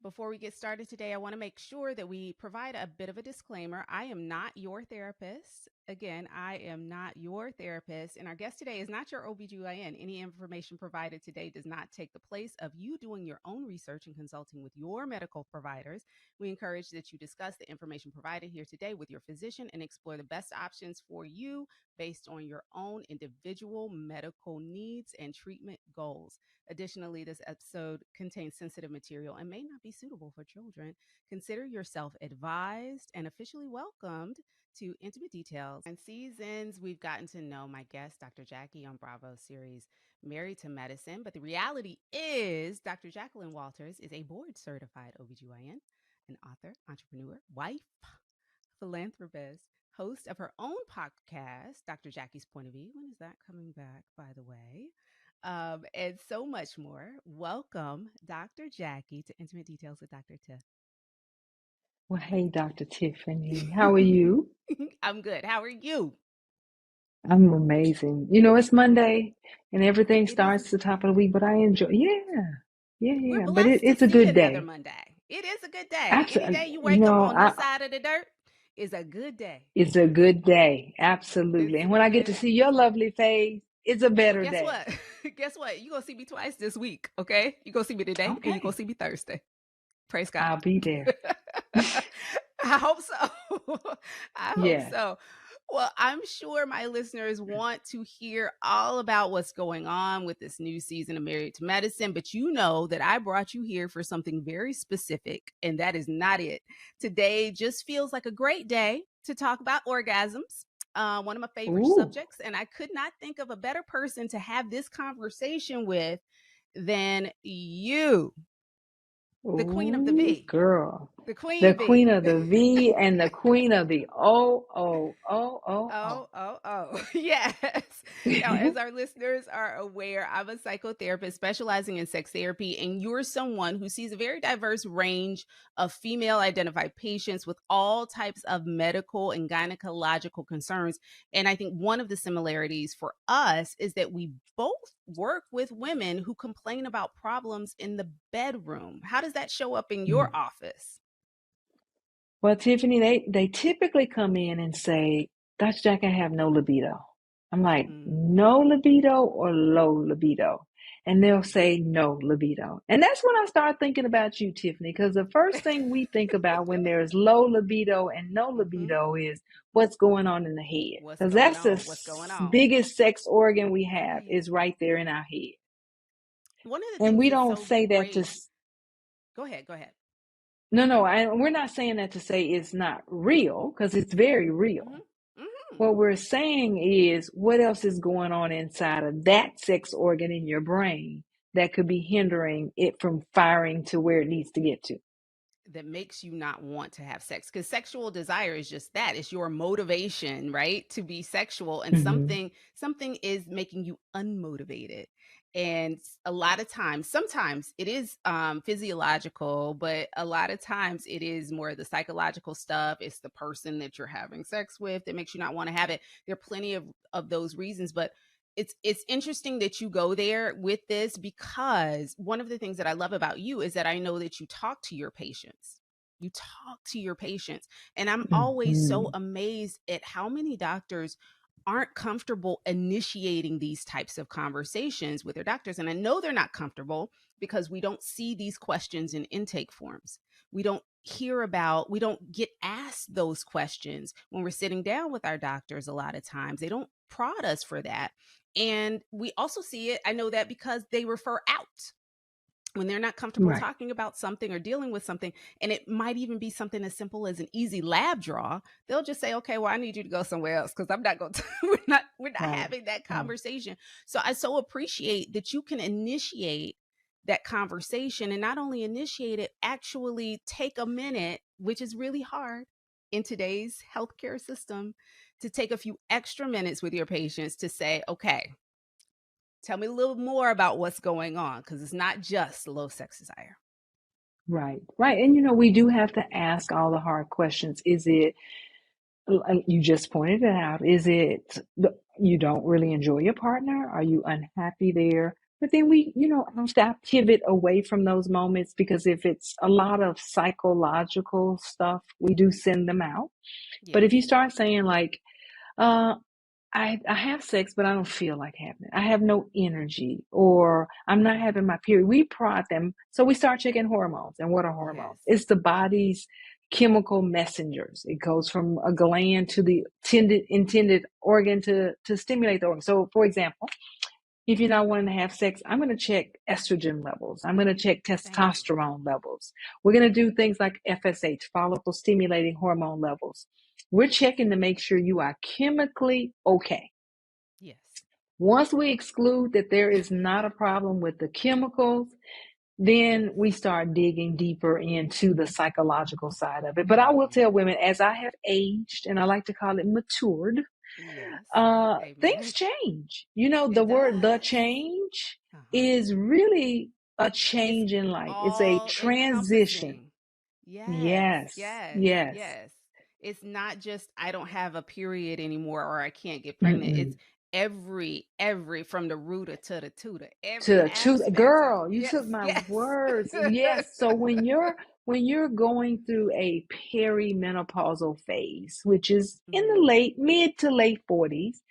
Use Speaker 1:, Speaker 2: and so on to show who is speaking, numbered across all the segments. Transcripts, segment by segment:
Speaker 1: Before we get started today, I want to make sure that we provide a bit of a disclaimer. I am not your therapist. Again, I am not your therapist. And our guest today is not your OBGYN. Any information provided today does not take the place of you doing your own research and consulting with your medical providers. We encourage that you discuss the information provided here today with your physician and explore the best options for you based on your own individual medical needs and treatment goals. Additionally, this episode contains sensitive material and may not be suitable for children. Consider yourself advised and officially welcomed to Intimate Details. And seasons, we've gotten to know my guest, Dr. Jackie, on Bravo's series Married to Medicine. But the reality is, Dr. Jacqueline Walters is a board certified OBGYN, an author, entrepreneur, wife, philanthropist, host of her own podcast, Dr. Jackie's Point of View. When is that coming back, by the way? And so much more. Welcome, Dr. Jackie, to Intimate Details with Dr.
Speaker 2: Well, hey, Dr. Tiffany, how are you?
Speaker 1: I'm good. How are you?
Speaker 2: I'm amazing. You know, it's Monday and everything
Speaker 1: It is.
Speaker 2: starts the top of the week, but I enjoy,
Speaker 1: We're
Speaker 2: but
Speaker 1: blessed to
Speaker 2: it's a
Speaker 1: see
Speaker 2: good
Speaker 1: another
Speaker 2: day.
Speaker 1: Monday. It is a good day. Any
Speaker 2: Absolutely.
Speaker 1: day you
Speaker 2: You
Speaker 1: wake up
Speaker 2: know,
Speaker 1: on this side of the dirt is a good day.
Speaker 2: it's a good day. Absolutely.
Speaker 1: It's
Speaker 2: And when I get to
Speaker 1: it.
Speaker 2: see your lovely face, it's a
Speaker 1: Well,
Speaker 2: better
Speaker 1: guess
Speaker 2: day.
Speaker 1: what? Guess what? You're gonna see me twice this week. Okay, you're gonna see me today, and you're gonna
Speaker 2: Okay.
Speaker 1: see me Thursday. Praise God.
Speaker 2: I'll be there.
Speaker 1: I hope so. I hope
Speaker 2: Yes.
Speaker 1: so. Well, I'm sure my listeners want to hear all about what's going on with this new season of Married to Medicine, but you know that I brought you here for something very specific, and that is not it. Today just feels like a great day to talk about orgasms. One of my favorite
Speaker 2: Ooh.
Speaker 1: subjects, and I could not think of a better person to have this conversation with than you, the queen of the
Speaker 2: Ooh,
Speaker 1: V,
Speaker 2: girl.
Speaker 1: the
Speaker 2: The
Speaker 1: queen
Speaker 2: queen
Speaker 1: V.
Speaker 2: of the V and the queen of the O.
Speaker 1: Yes. Now, as our listeners are aware, I'm a psychotherapist specializing in sex therapy, and you're someone who sees a very diverse range of female identified patients with all types of medical and gynecological concerns. And I think one of the similarities for us is that we both work with women who complain about problems in the bedroom. How does that show up in your office?
Speaker 2: Well, Tiffany, they typically come in and say, Dr. Jack, I have no libido. I'm like,
Speaker 1: Mm.
Speaker 2: no libido or low libido? And they'll say no libido. And that's when I start thinking about you, Tiffany, because the first thing we think about when there's low libido and no
Speaker 1: Mm-hmm.
Speaker 2: libido is what's going on in the head.
Speaker 1: What's
Speaker 2: Because
Speaker 1: going
Speaker 2: that's the
Speaker 1: on? What's going on?
Speaker 2: biggest sex organ we have
Speaker 1: Right.
Speaker 2: is right there in our head.
Speaker 1: One of the
Speaker 2: And
Speaker 1: things
Speaker 2: we
Speaker 1: that's
Speaker 2: don't
Speaker 1: so
Speaker 2: say that to,
Speaker 1: great. Go ahead. Go ahead.
Speaker 2: no, we're not saying that to say it's not real, because it's very
Speaker 1: Mm-hmm.
Speaker 2: real.
Speaker 1: Mm-hmm.
Speaker 2: What we're saying is what else is going on inside of that sex organ in your brain that could be hindering it from firing to where it needs to get to.
Speaker 1: That makes you not want to have sex, because sexual desire is just that. It's your motivation, right, to be sexual, and
Speaker 2: Mm-hmm.
Speaker 1: something is making you unmotivated. And a lot of times, sometimes it is physiological, but a lot of times it is more of the psychological stuff. It's the person that you're having sex with that makes you not want to have it. There are plenty of those reasons, but it's interesting that you go there with this, because one of the things that I love about you is that I know that you talk to your patients. You talk to your patients. And I'm always so
Speaker 2: Mm-hmm.
Speaker 1: amazed at how many doctors aren't comfortable initiating these types of conversations with their doctors. And I know they're not comfortable because we don't see these questions in intake forms. We don't get asked those questions when we're sitting down with our doctors. A lot of times they don't prod us for that. And we also see it, I know that, because they refer out when they're not comfortable
Speaker 2: Right.
Speaker 1: talking about something or dealing with something. And it might even be something as simple as an easy lab draw. They'll just say, okay, well, I need you to go somewhere else, because I'm not going to, we're not
Speaker 2: Right.
Speaker 1: having that
Speaker 2: Right.
Speaker 1: conversation. So I so appreciate that you can initiate that conversation, and not only initiate it, actually take a minute, which is really hard in today's healthcare system, to take a few extra minutes with your patients to say, okay, tell me a little more about what's going on, because it's not just low sex desire.
Speaker 2: Right. Right. And we do have to ask all the hard questions. Is it, you just pointed it out, is it you don't really enjoy your partner? Are you unhappy there? But then we, I don't stop pivot away from those moments because if it's a lot of psychological stuff, we do send them out. But if you
Speaker 1: Yes.
Speaker 2: start saying like, uh, I have sex, but I don't feel like having it. I have no energy, or I'm not having
Speaker 1: Mm-hmm.
Speaker 2: my period. We prod them. So we start checking hormones. And what are hormones?
Speaker 1: Yes.
Speaker 2: It's the body's chemical messengers. It goes from a gland to the intended organ to stimulate the organ. So, for example, if you're not wanting to have sex, I'm going to check estrogen levels. I'm going to check
Speaker 1: Thank you.
Speaker 2: testosterone levels. We're going to do things like FSH, follicle stimulating hormone levels. We're checking to make sure you are chemically okay.
Speaker 1: Yes.
Speaker 2: Once we exclude that there is not a problem with the chemicals, then we start digging deeper into the psychological side of it. But I will
Speaker 1: Mm-hmm.
Speaker 2: tell women, as I have aged, and I like to call it matured,
Speaker 1: Yes.
Speaker 2: things
Speaker 1: Amen.
Speaker 2: change. The
Speaker 1: It
Speaker 2: word the
Speaker 1: does.
Speaker 2: change
Speaker 1: Uh-huh.
Speaker 2: is really a
Speaker 1: It's
Speaker 2: change in life. It's a
Speaker 1: all
Speaker 2: transition.
Speaker 1: encompassing. Yes,
Speaker 2: Yes,
Speaker 1: yes,
Speaker 2: yes.
Speaker 1: yes. It's not just I don't have a period anymore or I can't get pregnant. It's
Speaker 2: Mm-mm.
Speaker 1: every from the rooter to the tutor, every
Speaker 2: To
Speaker 1: aspect of
Speaker 2: girl, you
Speaker 1: yes,
Speaker 2: took my
Speaker 1: yes.
Speaker 2: words. Yes. So when you're going through a perimenopausal phase, which is in the
Speaker 1: Mhm.
Speaker 2: mid to late 40s,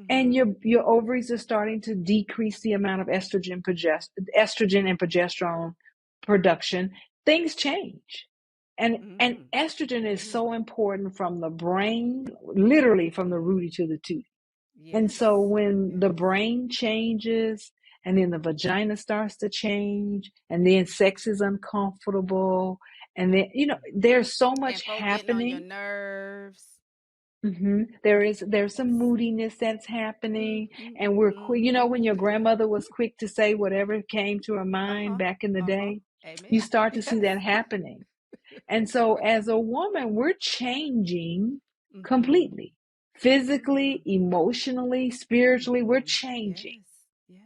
Speaker 2: and
Speaker 1: Mhm.
Speaker 2: your ovaries are starting to decrease the amount of estrogen and progesterone production, things change. And
Speaker 1: Mhm.
Speaker 2: estrogen is
Speaker 1: Mhm.
Speaker 2: so important from the brain, literally from the
Speaker 1: Mhm.
Speaker 2: rooty to the tooth. And
Speaker 1: Yes.
Speaker 2: so when the
Speaker 1: Yes.
Speaker 2: brain changes and then the vagina starts to change and then sex is uncomfortable and then
Speaker 1: Mhm.
Speaker 2: there's so much
Speaker 1: And folk getting on your
Speaker 2: happening.
Speaker 1: nerves.
Speaker 2: There's some
Speaker 1: Yes.
Speaker 2: moodiness that's happening,
Speaker 1: Mhm.
Speaker 2: and we're quick.
Speaker 1: Mhm.
Speaker 2: When your grandmother was quick to say whatever came to her mind
Speaker 1: Uh-huh.
Speaker 2: back in the
Speaker 1: Uh-huh.
Speaker 2: day, you
Speaker 1: Amen.
Speaker 2: start to see that
Speaker 1: Yes.
Speaker 2: happening. And so as a woman, we're changing
Speaker 1: Mhm.
Speaker 2: completely. Physically,
Speaker 1: Mhm.
Speaker 2: emotionally, spiritually, we're
Speaker 1: Mhm.
Speaker 2: changing.
Speaker 1: Yes. Yes.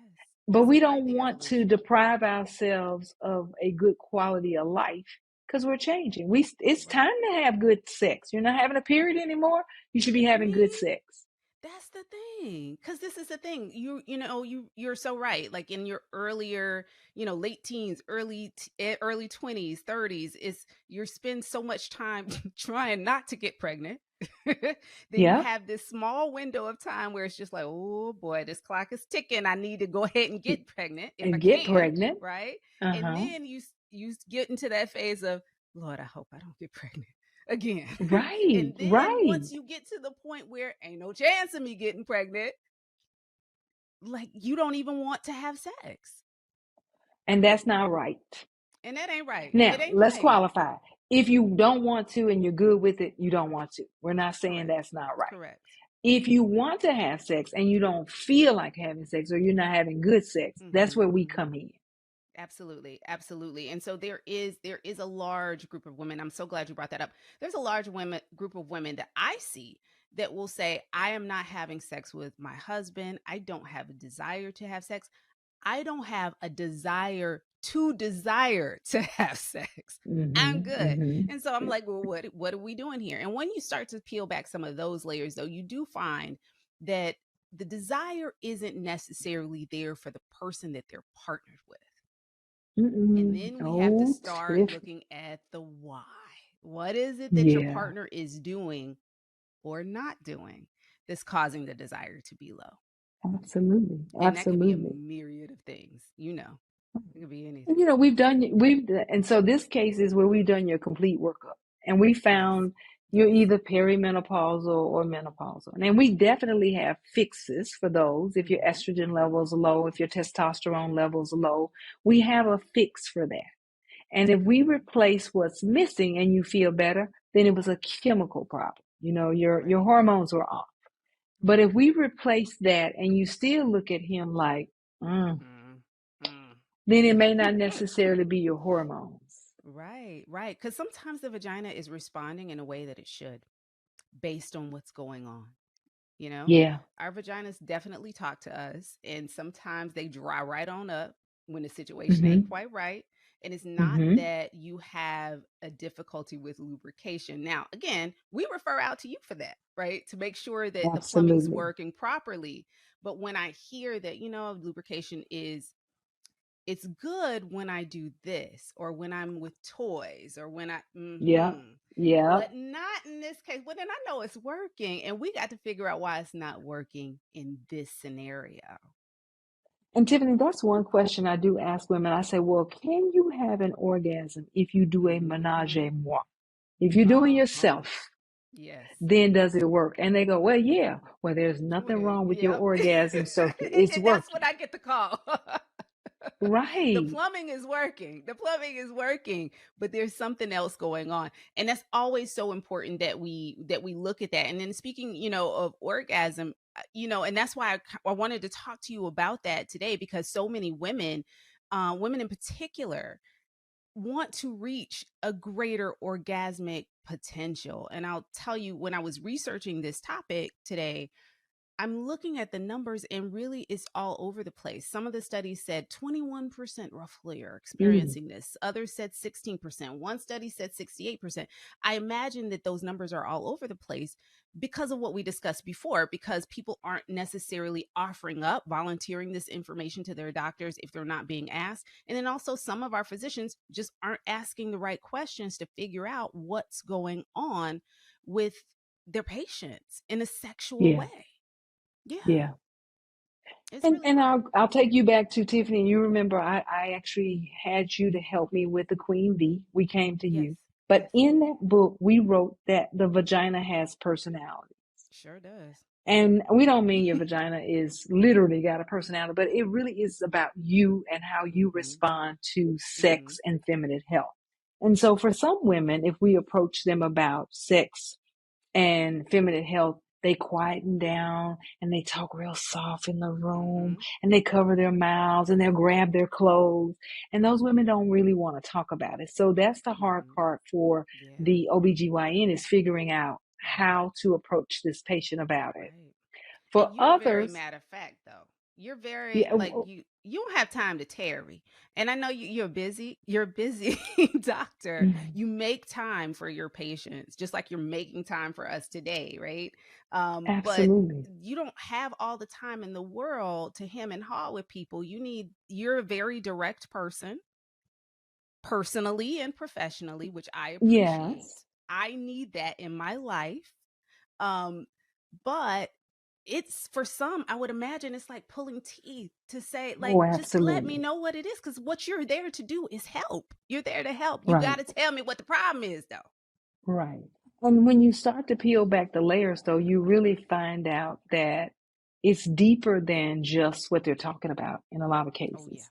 Speaker 2: But
Speaker 1: It's a
Speaker 2: we
Speaker 1: part of
Speaker 2: don't
Speaker 1: the
Speaker 2: want to
Speaker 1: evolution.
Speaker 2: deprive ourselves of a good quality of life because we're changing. It's
Speaker 1: Right.
Speaker 2: time to have good sex. You're not having a period anymore. You should be
Speaker 1: I
Speaker 2: having good
Speaker 1: mean,
Speaker 2: sex.
Speaker 1: that's the thing. Cause this is the thing. You're so right. Like in your earlier, late teens, early 20s, 30s, is you spend so much time trying not to get pregnant. Then you
Speaker 2: Yeah.
Speaker 1: have this small window of time where it's just like, oh boy, this clock is ticking. I need to go ahead and get pregnant if I
Speaker 2: And get
Speaker 1: can,
Speaker 2: pregnant.
Speaker 1: right? And
Speaker 2: Uh-huh.
Speaker 1: then you get into that phase of, Lord, I hope I don't get pregnant again.
Speaker 2: Right,
Speaker 1: And then
Speaker 2: right.
Speaker 1: once you get to the point where ain't no chance of me getting pregnant, like you don't even want to have sex.
Speaker 2: And that's not right.
Speaker 1: And that ain't right. It
Speaker 2: Now,
Speaker 1: ain't
Speaker 2: let's
Speaker 1: right.
Speaker 2: qualify. If you don't want to and you're good with it, you don't want to. We're not saying
Speaker 1: Correct.
Speaker 2: that's not right.
Speaker 1: Correct.
Speaker 2: If you want to have sex and you don't feel like having sex or you're not having good sex, that's
Speaker 1: Mhm.
Speaker 2: where we
Speaker 1: Mhm.
Speaker 2: come in.
Speaker 1: Absolutely. Absolutely. And so there is a large group of women. I'm so glad you brought that up. There's a large women group of women that I see that will say, I am not having sex with my husband. I don't have a desire to have sex. I don't have a desire to have sex. I'm
Speaker 2: Mm-hmm,
Speaker 1: good.
Speaker 2: mm-hmm.
Speaker 1: And so I'm like, well, what are we doing here? And when you start to peel back some of those layers, though, you do find that the desire isn't necessarily there for the person that they're partnered with. And
Speaker 2: Mm-mm.
Speaker 1: then we have to
Speaker 2: Oh,
Speaker 1: start
Speaker 2: Tiff.
Speaker 1: looking at the why. What is it that your
Speaker 2: Yeah,
Speaker 1: partner is doing or not doing that's causing the desire to be low?
Speaker 2: absolutely.
Speaker 1: And that could be a
Speaker 2: Absolutely.
Speaker 1: myriad of things, it could be
Speaker 2: And,
Speaker 1: anything.
Speaker 2: and so this case is where we've done your complete workup and we
Speaker 1: Yes.
Speaker 2: found you're
Speaker 1: Yes.
Speaker 2: either perimenopausal or menopausal. And we definitely have fixes for those. If your
Speaker 1: Mhm.
Speaker 2: estrogen
Speaker 1: Mhm.
Speaker 2: levels are low, if your testosterone levels are low, we have a fix for that. And if we
Speaker 1: Mhm.
Speaker 2: replace what's missing and you feel better, then it was a chemical problem. Your
Speaker 1: Right.
Speaker 2: hormones were off. But if
Speaker 1: Right.
Speaker 2: we replace that and you still look at him like,
Speaker 1: Mm. Mm.
Speaker 2: then it may not necessarily be your hormones.
Speaker 1: Right. Right. Because sometimes the vagina is responding in a way that it should, based on what's going on. You know,
Speaker 2: Yeah.
Speaker 1: our vaginas definitely talk to us, and sometimes they dry right on up when the situation ain't
Speaker 2: Mm-hmm.
Speaker 1: quite right. And it's not
Speaker 2: Mm-hmm.
Speaker 1: that you have a difficulty with lubrication. Now, again, we refer out to you for that, right? To make sure that the plumbing's
Speaker 2: Absolutely.
Speaker 1: working properly. But when I hear that, lubrication is it's good when I do this or when I'm with toys or when I
Speaker 2: Yeah. Yeah.
Speaker 1: but not in this case. Well, then I know it's working, and we got to figure out why it's not working in this scenario.
Speaker 2: And Tiffany, that's one question I do ask women. I say, well, can you have an orgasm if you do a menage
Speaker 1: Mm-hmm.
Speaker 2: a moi? If you do it
Speaker 1: Uh-huh.
Speaker 2: yourself,
Speaker 1: Yes.
Speaker 2: then does it work? And they go, well, yeah. Well, there's
Speaker 1: Well,
Speaker 2: nothing wrong with your
Speaker 1: yep.
Speaker 2: orgasm circuit. It's
Speaker 1: And that's what
Speaker 2: working.
Speaker 1: I get the call. The
Speaker 2: Right.
Speaker 1: plumbing is working. The plumbing is working, but there's something else going on. And that's always so important that we look at that. And then speaking, of orgasm, and that's why I wanted to talk to you about that today, because so many women, women in particular, want to reach a greater orgasmic potential. And I'll tell you, when I was researching this topic today, I'm looking at the numbers, and really it's all over the place. Some of the studies said 21% roughly are
Speaker 2: Mm,
Speaker 1: experiencing this. Others said 16%. One study said 68%. I imagine that those numbers are all over the place because of what we discussed before, because people aren't necessarily offering up, volunteering this information to their doctors if they're not being asked. And then also, some of our physicians just aren't asking the right questions to figure out what's going on with their patients in a sexual
Speaker 2: yeah.
Speaker 1: way. Yeah,
Speaker 2: Yeah.
Speaker 1: it's
Speaker 2: And
Speaker 1: really
Speaker 2: and
Speaker 1: hard.
Speaker 2: I'll take you back to Tiffany. You remember I actually had you to help me with the Queen Bee. We came to
Speaker 1: Yes,
Speaker 2: you. But
Speaker 1: yes,
Speaker 2: in that book, we wrote that the vagina has personality.
Speaker 1: sure does.
Speaker 2: And we don't mean your vagina is literally got a personality, but it really is about you and how you
Speaker 1: Mm-hmm.
Speaker 2: respond to
Speaker 1: Mm-hmm.
Speaker 2: sex and feminine health. And so for some women, if we approach them about sex and feminine health, they quieten down and they talk real soft in the room
Speaker 1: Mm-hmm.
Speaker 2: and they cover their mouths and they'll grab their clothes. And those women don't really want to talk about it. So that's the hard
Speaker 1: Mm-hmm.
Speaker 2: part for
Speaker 1: Yeah.
Speaker 2: the OBGYN, is figuring out
Speaker 1: Mm-hmm.
Speaker 2: how to approach this patient about it.
Speaker 1: Right. And
Speaker 2: For
Speaker 1: you're very
Speaker 2: others,
Speaker 1: matter of fact, though. You're very
Speaker 2: yeah,
Speaker 1: like, you don't have time to tarry. And I know you're a busy doctor.
Speaker 2: mhm,
Speaker 1: You make time for your patients, just like you're making time for us today, right? But
Speaker 2: absolutely.
Speaker 1: you don't have all the time in the world to hem and haw with people. You're a very direct person, personally and professionally, which I appreciate.
Speaker 2: Yes.
Speaker 1: I need that in my life. Um, but it's, for some, I would imagine it's like pulling teeth to say, like,
Speaker 2: Oh,
Speaker 1: just let me
Speaker 2: absolutely.
Speaker 1: know what it is, because what you're there to do is help. You're there to help. You got
Speaker 2: Right.
Speaker 1: to tell me what the problem is, though.
Speaker 2: Right. And when you start to peel back the layers, though, you really find out that it's deeper than just what they're talking about in a lot of
Speaker 1: Oh, yeah.
Speaker 2: cases.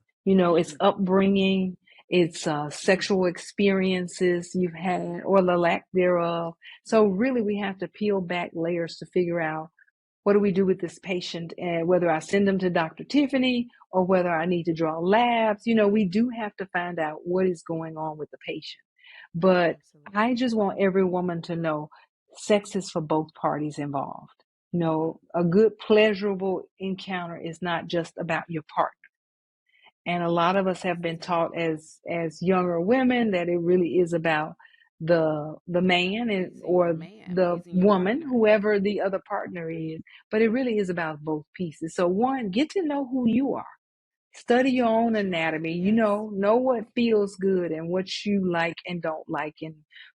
Speaker 2: It's
Speaker 1: Mm-hmm.
Speaker 2: upbringing, it's
Speaker 1: Mm,
Speaker 2: sexual experiences you've had or the lack thereof. So,
Speaker 1: mm-hmm.
Speaker 2: really, we have to peel back layers to figure out what do we do with this patient, and whether I send them to Dr. Tiffany or whether I need to draw labs. We do have to find out what is going on with the patient. But I
Speaker 1: Absolutely.
Speaker 2: just want every woman to know sex is for both parties involved.
Speaker 1: Mm-hmm.
Speaker 2: A good pleasurable encounter is not just about your partner. And a lot of us have been taught
Speaker 1: Exactly.
Speaker 2: as younger women that it really is about the man
Speaker 1: Pleasing your
Speaker 2: or
Speaker 1: man,
Speaker 2: the
Speaker 1: pleasing your
Speaker 2: woman,
Speaker 1: partner. Yeah.
Speaker 2: whoever the other partner is. But it really is about both pieces. So one, get to know who you are. Study
Speaker 1: Get
Speaker 2: your
Speaker 1: to know
Speaker 2: own
Speaker 1: what you are.
Speaker 2: anatomy.
Speaker 1: Yes.
Speaker 2: Know what feels good and what you like and don't like, and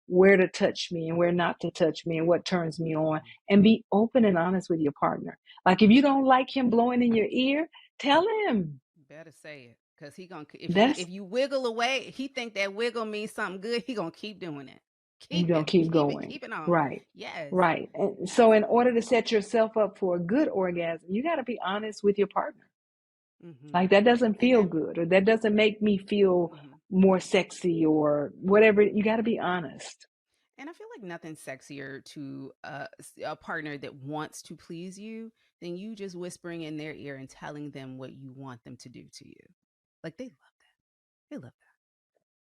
Speaker 2: where to touch me and where not to touch me and what turns me on.
Speaker 1: Mm-hmm.
Speaker 2: And be open and honest with your partner. Like if you don't like him blowing in your ear, tell him.
Speaker 1: Better say it, because he gonna,
Speaker 2: That's
Speaker 1: if you wiggle away, he think that wiggle means something good. He gonna keep doing it.
Speaker 2: You're
Speaker 1: Keep
Speaker 2: gonna
Speaker 1: it,
Speaker 2: keep
Speaker 1: keep it,
Speaker 2: going.
Speaker 1: keep it on.
Speaker 2: Right.
Speaker 1: Yes,
Speaker 2: Right. And so in order to
Speaker 1: absolutely.
Speaker 2: set yourself up for a good orgasm, you got to be honest with your partner.
Speaker 1: Mm-hmm.
Speaker 2: Like that doesn't
Speaker 1: And
Speaker 2: feel
Speaker 1: that,
Speaker 2: good or that doesn't make me feel
Speaker 1: mm-hmm.
Speaker 2: more sexy or whatever. You got to be honest.
Speaker 1: And I feel like nothing sexier to a partner that wants to please you than you just whispering in their ear and telling them what you want them to do to you. Like, they love that. They love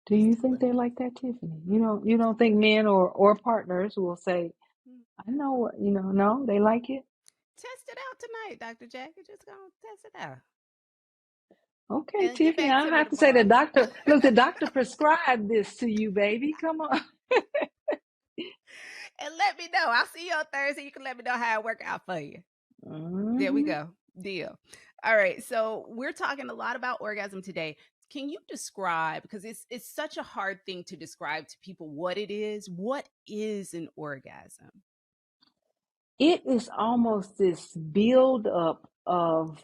Speaker 2: Do
Speaker 1: that. Just
Speaker 2: you
Speaker 1: tell
Speaker 2: think
Speaker 1: them.
Speaker 2: they're like that, Tiffany? You don't think men or partners will say,
Speaker 1: Mm.
Speaker 2: I know what, no, they like it?
Speaker 1: Test it out tonight, Dr. Jack. You're just gonna test it out
Speaker 2: Okay,
Speaker 1: and get
Speaker 2: Tiffany,
Speaker 1: back
Speaker 2: I
Speaker 1: to me
Speaker 2: have to say the
Speaker 1: tomorrow.
Speaker 2: doctor, look, the doctor prescribed this to you, baby. Come on.
Speaker 1: And let me know. I'll see you on Thursday. You can let me know how it worked out for you. There we
Speaker 2: Hmm.
Speaker 1: go. Deal. All right. So we're talking a lot about orgasm today. can you describe, because it's such a hard thing to describe to people what it is. What is an orgasm?
Speaker 2: It is almost this build up of,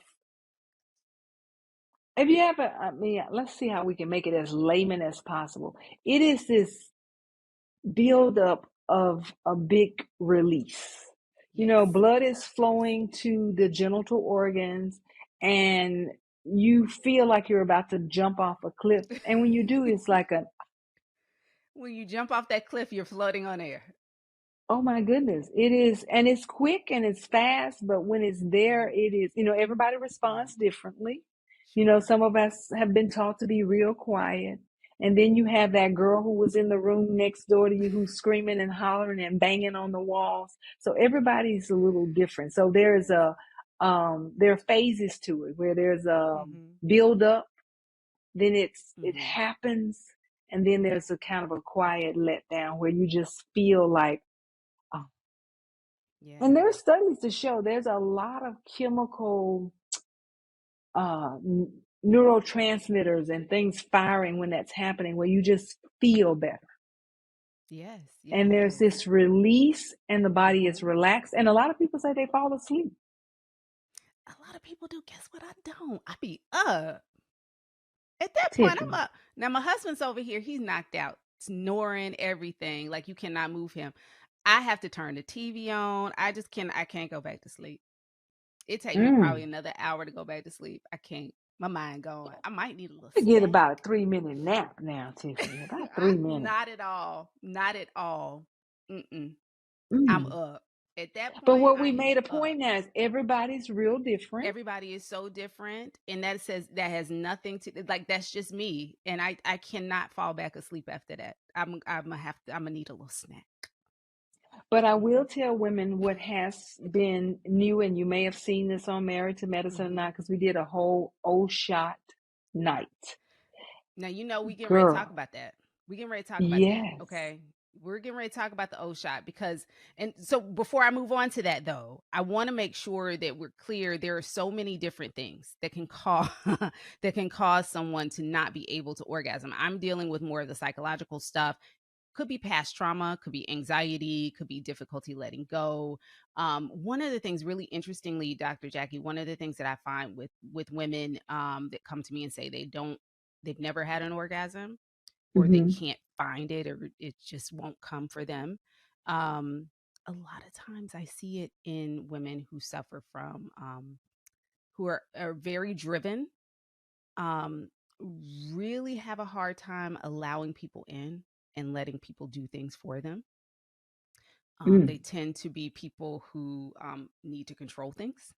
Speaker 2: if you ever, I mean, let's see how we can make it as layman as possible. It is this build up of a big release. You know,
Speaker 1: Yes.
Speaker 2: blood is
Speaker 1: Yes.
Speaker 2: flowing to the genital organs, and you feel like you're about to jump off a cliff. And when you do, it's like a,
Speaker 1: When you jump off that cliff, you're floating on air.
Speaker 2: oh my goodness, it is, and it's quick and it's fast, but when it's there, it is, everybody
Speaker 1: Mm,
Speaker 2: responds differently.
Speaker 1: sure.
Speaker 2: Some of us have been taught to be real quiet. And then you have that girl who was in the room next door to you who's screaming and hollering and banging on the walls. So everybody's a little different. So there are phases to it where there's a
Speaker 1: Mm-hmm.
Speaker 2: build up, then it
Speaker 1: Mm-hmm.
Speaker 2: happens, and then there's a kind of a quiet letdown where you just feel like, oh. And
Speaker 1: Yeah.
Speaker 2: there's studies to show there's a lot of chemical uh, neurotransmitters and things firing when that's happening, where you just feel better.
Speaker 1: Yes.
Speaker 2: And there's
Speaker 1: Yes.
Speaker 2: this release, and the body is
Speaker 1: Mm-hmm.
Speaker 2: relaxed. And a lot of people say they fall asleep.
Speaker 1: A lot of people do. Guess what? I don't. I be up. At that point, I'm
Speaker 2: Tiffany.
Speaker 1: up. Now my husband's over here. He's knocked out, snoring, everything. Like you cannot move him. I have to turn the TV on. I can't go back to sleep. It take me probably
Speaker 2: Mm.
Speaker 1: another hour to go back to sleep. I can't. My mind going. I might need a little
Speaker 2: I get
Speaker 1: snack.
Speaker 2: about a 3 minute nap now, Tiffany. About 3 minutes.
Speaker 1: Not at all. Not at all. Mm-mm. I'm
Speaker 2: Mm.
Speaker 1: up. At that
Speaker 2: But
Speaker 1: point,
Speaker 2: what
Speaker 1: I
Speaker 2: we
Speaker 1: am
Speaker 2: made a
Speaker 1: up.
Speaker 2: point now is everybody's real different.
Speaker 1: Everybody is so different, and that says that has nothing to, like, that's just me, and I cannot fall back asleep after that. I'm gonna need a little snack.
Speaker 2: But I will tell women what has been new, and you may have seen this on Married to Medicine or
Speaker 1: Mm-hmm.
Speaker 2: not, because we did a whole O shot night.
Speaker 1: Now, we getting ready to talk
Speaker 2: Girl,
Speaker 1: about that. We getting ready to talk about that.
Speaker 2: yes.
Speaker 1: Okay. We're getting ready to talk about the O shot because, and so before I move on to that though, I want to make sure that we're clear. There are so many different things that can cause that can cause someone to not be able to orgasm. I'm dealing with more of the psychological stuff. Could be past trauma, could be anxiety, could be difficulty letting go. One of the things, really interestingly, Dr. Jackie, one of the things that I find with women that come to me and say they've never had an orgasm, or they
Speaker 2: Hmm.
Speaker 1: can't find it, or it just won't come for them. Um, a lot of times I see it in women who suffer from, who are very driven, um, really have a hard time allowing people in and letting people do things for them. They
Speaker 2: Mm,
Speaker 1: tend to be people who need to control things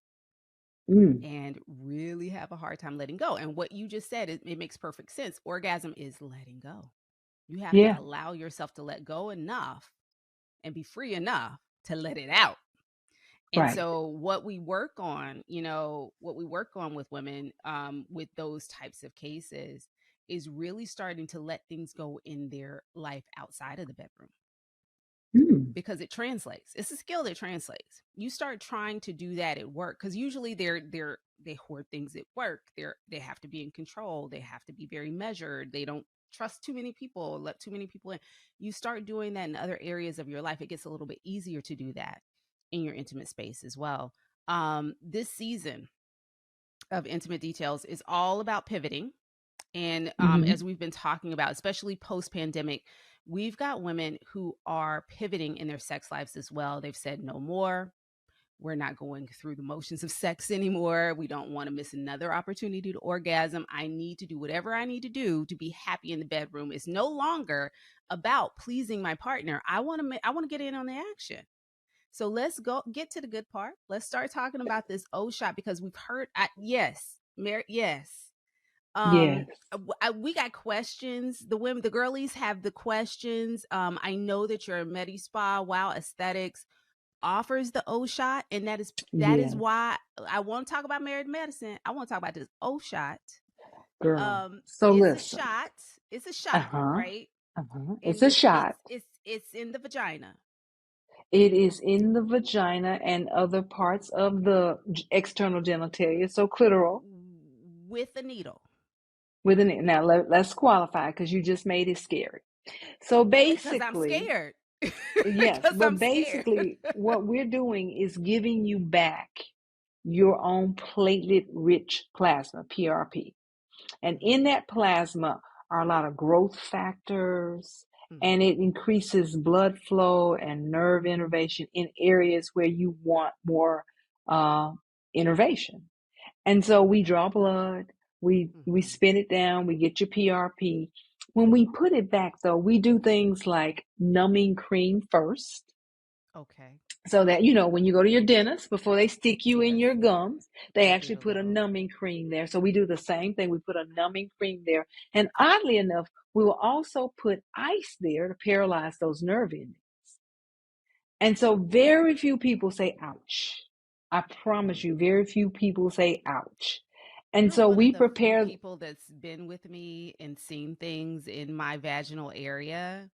Speaker 2: mm.
Speaker 1: and really have a hard time letting go. And what you just said, it makes perfect sense. Orgasm is letting go. You have to
Speaker 2: Yeah,
Speaker 1: allow yourself to let go enough and be free enough to let it out. And
Speaker 2: right.
Speaker 1: so, what we work on, what we work on with women, with those types of cases, is really starting to let things go in their life outside of the bedroom,
Speaker 2: Mm,
Speaker 1: because it translates. It's a skill that translates. You start trying to do that at work, because usually they hoard things at work. They have to be in control. They have to be very measured. They don't trust too many people, let too many people in. You start doing that in other areas of your life, it gets a little bit easier to do that in your intimate space as well. This season of Intimate Details is all about pivoting. And
Speaker 2: hmm.
Speaker 1: as we've been talking about, especially post pandemic, we've got women who are pivoting in their sex lives as well. They've said no more. We're not going through the motions of sex anymore. We don't want to miss another opportunity to orgasm. I need to do whatever I need to do to be happy in the bedroom. It's no longer about pleasing my partner. I want to get in on the action. So let's go get to the good part. Let's start talking about this O shot, because we've heard, yes, yes.
Speaker 2: Yes.
Speaker 1: We got questions. The women, the girlies have the questions. I know that your Medi Spa Wow Aesthetics offers the O shot, and that is
Speaker 2: Yes.
Speaker 1: why I want to talk about married medicine. I want to talk about this O shot.
Speaker 2: Girl.
Speaker 1: Um,
Speaker 2: So
Speaker 1: it's a
Speaker 2: listen.
Speaker 1: shot. It's a shot,
Speaker 2: Uh-huh.
Speaker 1: right?
Speaker 2: Uh-huh. It's
Speaker 1: And
Speaker 2: a
Speaker 1: it's
Speaker 2: shot.
Speaker 1: it's in the vagina
Speaker 2: It is in the vagina and other parts of the external genitalia, so clitoral.
Speaker 1: with a needle.
Speaker 2: Now let's qualify because you just made it scary. So
Speaker 1: Because I'm
Speaker 2: basically,
Speaker 1: scared.
Speaker 2: yes,
Speaker 1: Because
Speaker 2: but
Speaker 1: I'm scared.
Speaker 2: basically, what we're doing is giving you back your own platelet rich plasma, PRP. And in that plasma are a lot of growth factors, and
Speaker 1: Mm-hmm.
Speaker 2: it increases blood flow and nerve innervation in areas where you want more uh, innervation. And so we draw blood, we
Speaker 1: Mm-hmm.
Speaker 2: spin it down, we get your PRP. When we put it back though, we do things like numbing cream first.
Speaker 1: Okay.
Speaker 2: So that, when you go to your dentist, before they stick you in
Speaker 1: Yes.
Speaker 2: your gums, they
Speaker 1: They do
Speaker 2: actually
Speaker 1: the
Speaker 2: put a
Speaker 1: little.
Speaker 2: numbing cream there. So we do the same thing. We put a numbing cream there. And oddly enough, we will also put ice there to paralyze those nerve endings. And so very few people say, ouch. I promise you, very few people say, ouch. And
Speaker 1: You're
Speaker 2: so
Speaker 1: one of
Speaker 2: we
Speaker 1: the few
Speaker 2: prepare.
Speaker 1: people that's been with me and seen things in my vaginal area,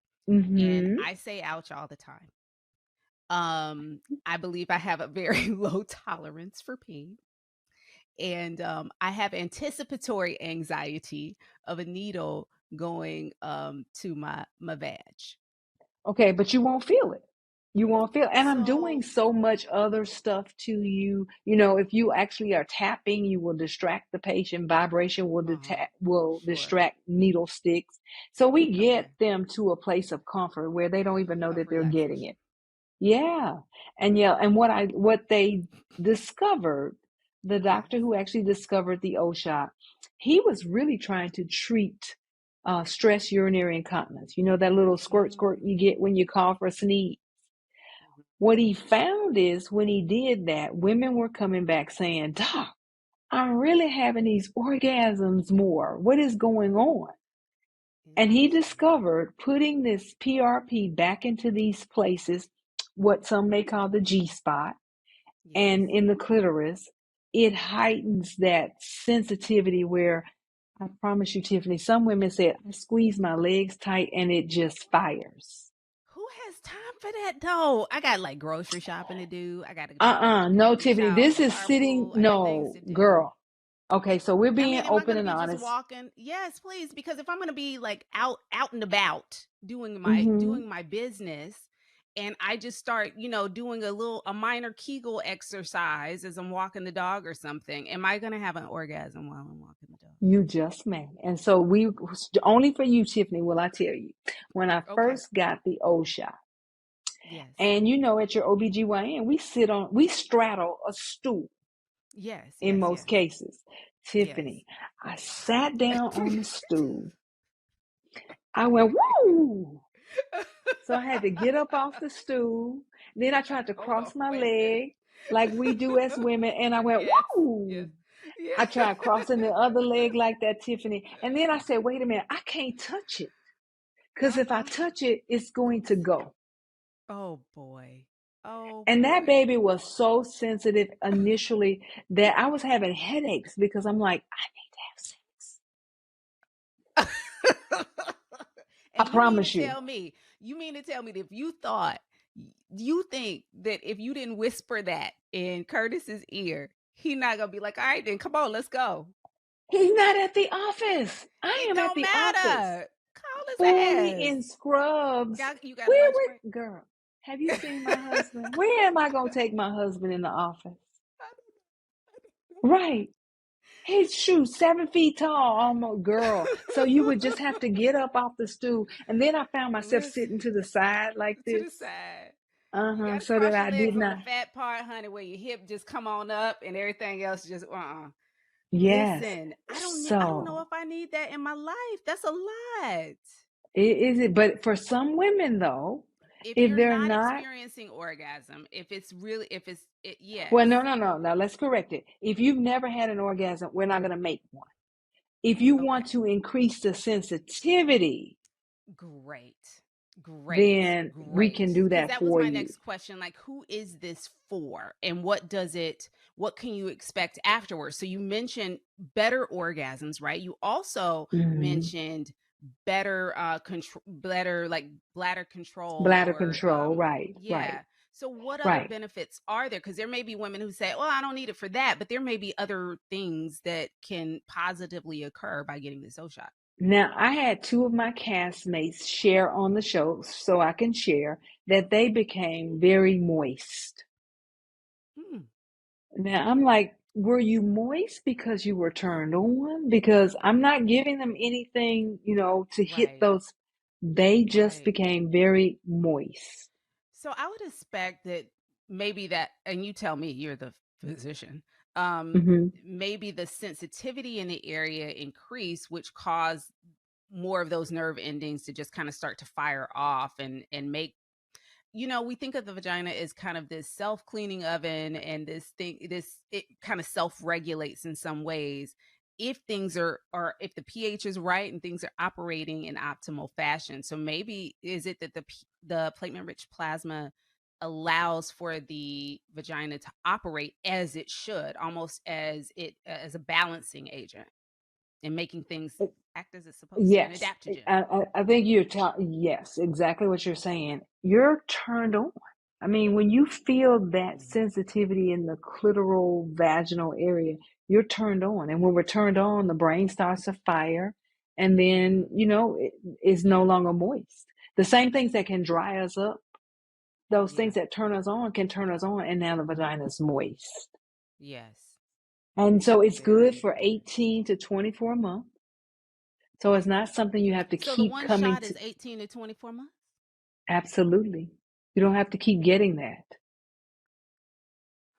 Speaker 1: and
Speaker 2: Mm-hmm.
Speaker 1: I say ouch all the time. I believe I have a very low tolerance for pain, and I have anticipatory anxiety of a needle going to my vag.
Speaker 2: Okay, but you won't feel it. You won't feel it. And I'm doing
Speaker 1: So,
Speaker 2: so much other stuff to you. If you actually are tapping, you will distract the patient. Vibration
Speaker 1: uh-huh.
Speaker 2: will
Speaker 1: Sure.
Speaker 2: distract needle sticks. So we get
Speaker 1: Okay.
Speaker 2: them to a place of comfort where they don't even know
Speaker 1: Of
Speaker 2: that they're getting
Speaker 1: relaxation.
Speaker 2: it. Yeah. And what they discovered, the
Speaker 1: Yes.
Speaker 2: doctor who actually discovered the O shot, he was really trying to treat stress urinary incontinence. You know that little squirt squirt
Speaker 1: Mm.
Speaker 2: you get when you cough or sneeze.
Speaker 1: Mhm.
Speaker 2: What he found is when he did that, women were coming back saying, "Doc, I'm really having these orgasms more. What is going on?" And he
Speaker 1: Interesting.
Speaker 2: discovered putting this PRP back into these places, what some may call the G spot,
Speaker 1: Yes.
Speaker 2: and in the clitoris, it heightens that sensitivity where I promise you, Tiffany, some women said, I squeeze my legs tight and it just fires.
Speaker 1: Who has time for that though? I got like grocery shopping to do. I got to
Speaker 2: No,
Speaker 1: reach
Speaker 2: Tiffany,
Speaker 1: out
Speaker 2: this
Speaker 1: for
Speaker 2: is sitting,
Speaker 1: carpool. I got things
Speaker 2: no,
Speaker 1: to do.
Speaker 2: girl. Okay, so we're
Speaker 1: I
Speaker 2: being
Speaker 1: mean, am I
Speaker 2: open
Speaker 1: going to
Speaker 2: and
Speaker 1: be just
Speaker 2: honest.
Speaker 1: walking? Yes, please, because if I'm going to be like out and about doing my
Speaker 2: Mm-hmm.
Speaker 1: doing my business and I just start, doing a minor Kegel exercise as I'm walking the dog or something, am I going to have an orgasm while I'm walking the dog?
Speaker 2: You just may. And so only for you, Tiffany, will I tell you, when I
Speaker 1: Okay.
Speaker 2: first got the O shot,
Speaker 1: Yes.
Speaker 2: and at your OBGYN, we straddle a stool
Speaker 1: Yes,
Speaker 2: in
Speaker 1: yes,
Speaker 2: most
Speaker 1: yes.
Speaker 2: cases.
Speaker 1: Yes.
Speaker 2: Tiffany, I sat down on the stool. I went, woo! So I had to get up off the stool. Then I tried to
Speaker 1: Hold on.
Speaker 2: cross my
Speaker 1: Wait a minute.
Speaker 2: leg like we do as women. And I went,
Speaker 1: Yes. Yes.
Speaker 2: woo!
Speaker 1: Yeah.
Speaker 2: I tried crossing the other leg like that, Tiffany. And then I said, wait a minute, I can't touch it. Because if I
Speaker 1: Uh-uh.
Speaker 2: touch it, it's going to go.
Speaker 1: Oh boy. Oh
Speaker 2: And that
Speaker 1: boy.
Speaker 2: baby was so sensitive initially that I was having headaches because I'm like, I need to have sex. I
Speaker 1: And
Speaker 2: promise you.
Speaker 1: you mean to tell me that if you think that if you didn't whisper that in Curtis's ear, he not gonna be like, all right, then come on, let's go.
Speaker 2: He's not at the office. I
Speaker 1: It
Speaker 2: am at
Speaker 1: don't
Speaker 2: the office,
Speaker 1: matter. Call his
Speaker 2: fully
Speaker 1: ass.
Speaker 2: in scrubs.
Speaker 1: You got a lunch break?
Speaker 2: Girl, have you seen my husband? Where am I going to take my husband in the office? Right. His shoes 7 feet tall, almost, girl. So you would just have to get up off the stool. And then I found myself
Speaker 1: Listen,
Speaker 2: sitting to the side like
Speaker 1: to the
Speaker 2: this.
Speaker 1: side. You
Speaker 2: Uh-huh.
Speaker 1: got to
Speaker 2: So that
Speaker 1: cross your
Speaker 2: I
Speaker 1: leg
Speaker 2: did
Speaker 1: from the
Speaker 2: not.
Speaker 1: fat part, honey, where your hip just come on up and everything else just
Speaker 2: Yes.
Speaker 1: Listen, I don't know
Speaker 2: So
Speaker 1: if I need that in my life. That's a lot.
Speaker 2: is it, but for some women though,
Speaker 1: If
Speaker 2: if
Speaker 1: you're
Speaker 2: they're
Speaker 1: not
Speaker 2: not,
Speaker 1: experiencing orgasm, if it's really if it's it,
Speaker 2: well,
Speaker 1: yes.
Speaker 2: no, no, no. Now let's correct it. If you've never had an orgasm, we're not going to make one. If you
Speaker 1: Okay.
Speaker 2: want to increase the sensitivity,
Speaker 1: Great. Great.
Speaker 2: then we
Speaker 1: Great.
Speaker 2: can do
Speaker 1: Cuz
Speaker 2: that
Speaker 1: that was
Speaker 2: for
Speaker 1: my
Speaker 2: you.
Speaker 1: next question, like who is this for and what can you expect afterwards? So you mentioned better orgasms, right? You also
Speaker 2: Hmm.
Speaker 1: mentioned better control, better like bladder control
Speaker 2: Bladder
Speaker 1: or
Speaker 2: control, right, right.
Speaker 1: yeah. So, what other
Speaker 2: Right.
Speaker 1: benefits are there? Because there may be women who say, "Well, I don't need it for that," but there may be other things that can positively occur by getting the O shot.
Speaker 2: Now, I had two of my castmates share on the show, so I can share that they became very moist.
Speaker 1: Hmm.
Speaker 2: Now, I'm like, were you moist because you were turned on? Because I'm not giving them anything, to hit
Speaker 1: Right.
Speaker 2: those. They just
Speaker 1: Right.
Speaker 2: became very moist.
Speaker 1: So I would expect that maybe that, and you tell me, you're the physician.
Speaker 2: Hmm.
Speaker 1: Maybe the sensitivity in the area increase, which caused more of those nerve endings to just kind of start to fire off and make, we think of the vagina as kind of this self-cleaning oven, and this it kind of self-regulates in some ways if things are if the pH is right and things are operating in optimal fashion. So maybe is it that the platelet rich plasma allows for the vagina to operate as it should, almost as a balancing agent and making things act as it's supposed to, an
Speaker 2: Yes,
Speaker 1: adaptogen.
Speaker 2: I think yes, exactly what you're saying. You're turned on. I mean, when you feel that
Speaker 1: Mm,
Speaker 2: sensitivity in the clitoral vaginal area, you're turned on. And when we're turned on, the brain starts to fire, and then,
Speaker 1: mhm.
Speaker 2: it is no
Speaker 1: Yeah.
Speaker 2: longer moist. The same things that can dry us up, those
Speaker 1: Yeah.
Speaker 2: things that turn us on can turn us on, and now the vagina is moist.
Speaker 1: Yes.
Speaker 2: And so it's good
Speaker 1: Very
Speaker 2: for
Speaker 1: good.
Speaker 2: 18 to 24 months. So it's not something you have to
Speaker 1: So the
Speaker 2: keep
Speaker 1: one
Speaker 2: coming
Speaker 1: shot
Speaker 2: to.
Speaker 1: is 18 to 24 months?
Speaker 2: Absolutely. You don't have to keep getting that.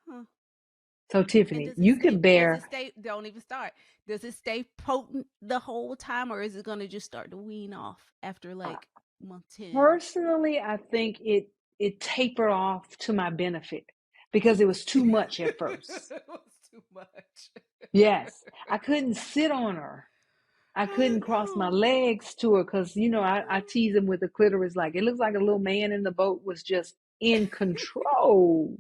Speaker 1: Huh.
Speaker 2: So,
Speaker 1: And
Speaker 2: Tiffany, you could
Speaker 1: does it
Speaker 2: bear.
Speaker 1: stay, don't even start. Does it stay potent the whole time, or is it going to just start to wean off after like month 10?
Speaker 2: Personally, I think it tapered off to my benefit because it was too much at first.
Speaker 1: It was too much.
Speaker 2: Yes, I couldn't sit on her. I
Speaker 1: I
Speaker 2: couldn't cross my
Speaker 1: know.
Speaker 2: legs to her because I tease him with the clitoris like it looks like a little man in the boat was just in control.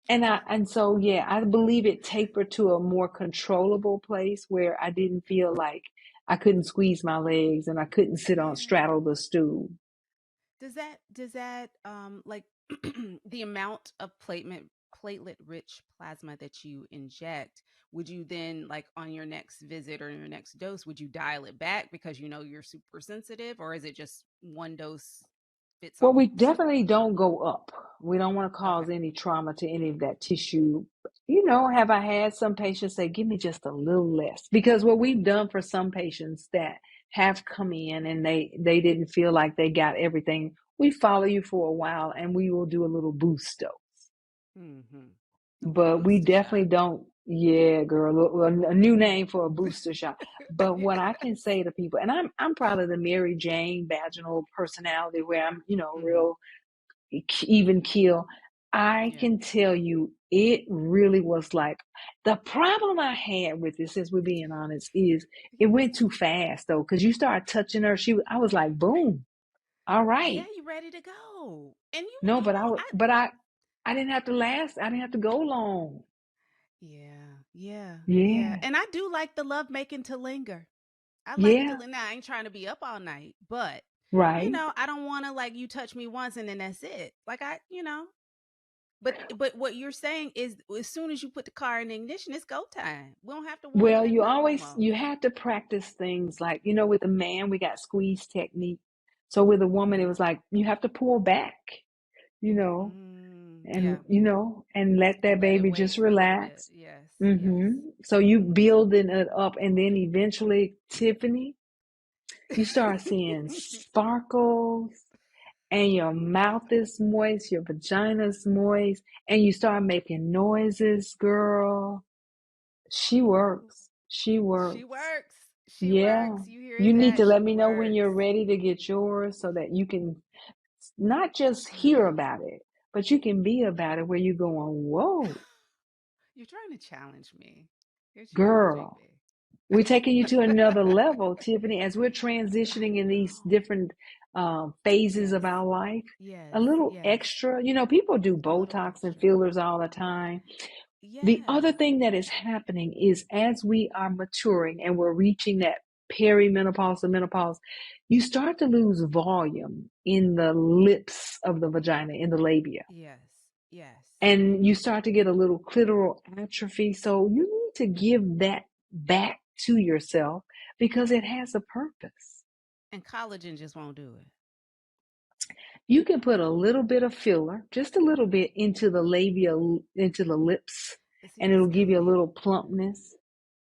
Speaker 2: And so yeah, I believe it tapered to a more controllable place where I didn't feel like I couldn't squeeze my legs and I couldn't sit on
Speaker 1: Yeah.
Speaker 2: straddle the stool.
Speaker 1: Does that like the amount of platelet rich plasma that you inject, would you then, like, on your next visit or your next dose, would you dial it back because you're super sensitive, or is it just one dose fits
Speaker 2: Well,
Speaker 1: all?
Speaker 2: we definitely don't go up. We don't want to cause
Speaker 1: Okay.
Speaker 2: any trauma to any of that tissue. Have I had some patients say, give me just a little less? Because what we've done for some patients that have come in and they didn't feel like they got everything, we follow you for a while and we will do a little boost dose.
Speaker 1: Mm-hmm. A little
Speaker 2: But we
Speaker 1: booster shot.
Speaker 2: definitely don't. Yeah, girl, a new name for a booster shot. But what I can say to people, and I'm probably the Mary Jane vaginal personality where I'm,
Speaker 1: Mm-hmm.
Speaker 2: real even keel. I
Speaker 1: Yeah.
Speaker 2: can tell you, it really was like the problem I had with it, since we're being honest, is it
Speaker 1: Yeah.
Speaker 2: went too fast though, because you started touching her. I was like, boom, all
Speaker 1: Yeah,
Speaker 2: right.
Speaker 1: you ready to go. And
Speaker 2: No, but I didn't have to last. I didn't have to go long.
Speaker 1: yeah, yeah, yeah.
Speaker 2: Yeah,
Speaker 1: And I do like the love making to linger. I like it to
Speaker 2: yeah,
Speaker 1: linger. Now, I ain't trying to be up all night, but
Speaker 2: right.
Speaker 1: I don't want to, like, you touch me once and then that's it. Like, but what you're saying is as soon as you put the car in the ignition, it's go time. We don't have to warm
Speaker 2: Well,
Speaker 1: nothing up no more.
Speaker 2: you have to practice things like, with a man, we got squeeze technique. So with a woman, it
Speaker 1: Yeah.
Speaker 2: was like, you have to pull back, you know,
Speaker 1: Yeah.
Speaker 2: and let
Speaker 1: And
Speaker 2: that
Speaker 1: let it
Speaker 2: baby
Speaker 1: wait
Speaker 2: just
Speaker 1: for a little bit.
Speaker 2: relax.
Speaker 1: Yes. Yes.
Speaker 2: So you building it up, and then eventually, Tiffany, you start seeing sparkles, and your mouth is moist, your vagina's moist, and you start making noises, girl. She works. She
Speaker 1: She
Speaker 2: works.
Speaker 1: works. She
Speaker 2: Yeah.
Speaker 1: works. You hear
Speaker 2: You need
Speaker 1: that?
Speaker 2: to let
Speaker 1: She
Speaker 2: me know when
Speaker 1: works.
Speaker 2: you're ready to get yours so that you can not just hear
Speaker 1: You're
Speaker 2: about it, but you can be about it where you're going, whoa,
Speaker 1: trying to challenge me. Here's your
Speaker 2: girl.
Speaker 1: JB.
Speaker 2: We're taking you to another level, Tiffany, as we're
Speaker 1: I
Speaker 2: transitioning in these
Speaker 1: know.
Speaker 2: different phases
Speaker 1: Yes.
Speaker 2: of our life. A
Speaker 1: Yes.
Speaker 2: little
Speaker 1: Yes.
Speaker 2: extra, people do
Speaker 1: A little
Speaker 2: Botox and
Speaker 1: extra.
Speaker 2: fillers all the time. The
Speaker 1: Yeah.
Speaker 2: other thing that is happening is as we are maturing and we're reaching that perimenopause to menopause, you start to lose volume in the lips of the vagina, in the labia.
Speaker 1: Yes. Yes.
Speaker 2: And you start to get a little clitoral atrophy. So you need to give that back to yourself because it has a purpose.
Speaker 1: And collagen just won't do it.
Speaker 2: You can put a little bit of filler, just a little bit, into the labia, into the lips,
Speaker 1: But see,
Speaker 2: and
Speaker 1: that's
Speaker 2: it'll give you a
Speaker 1: gummy.
Speaker 2: little plumpness.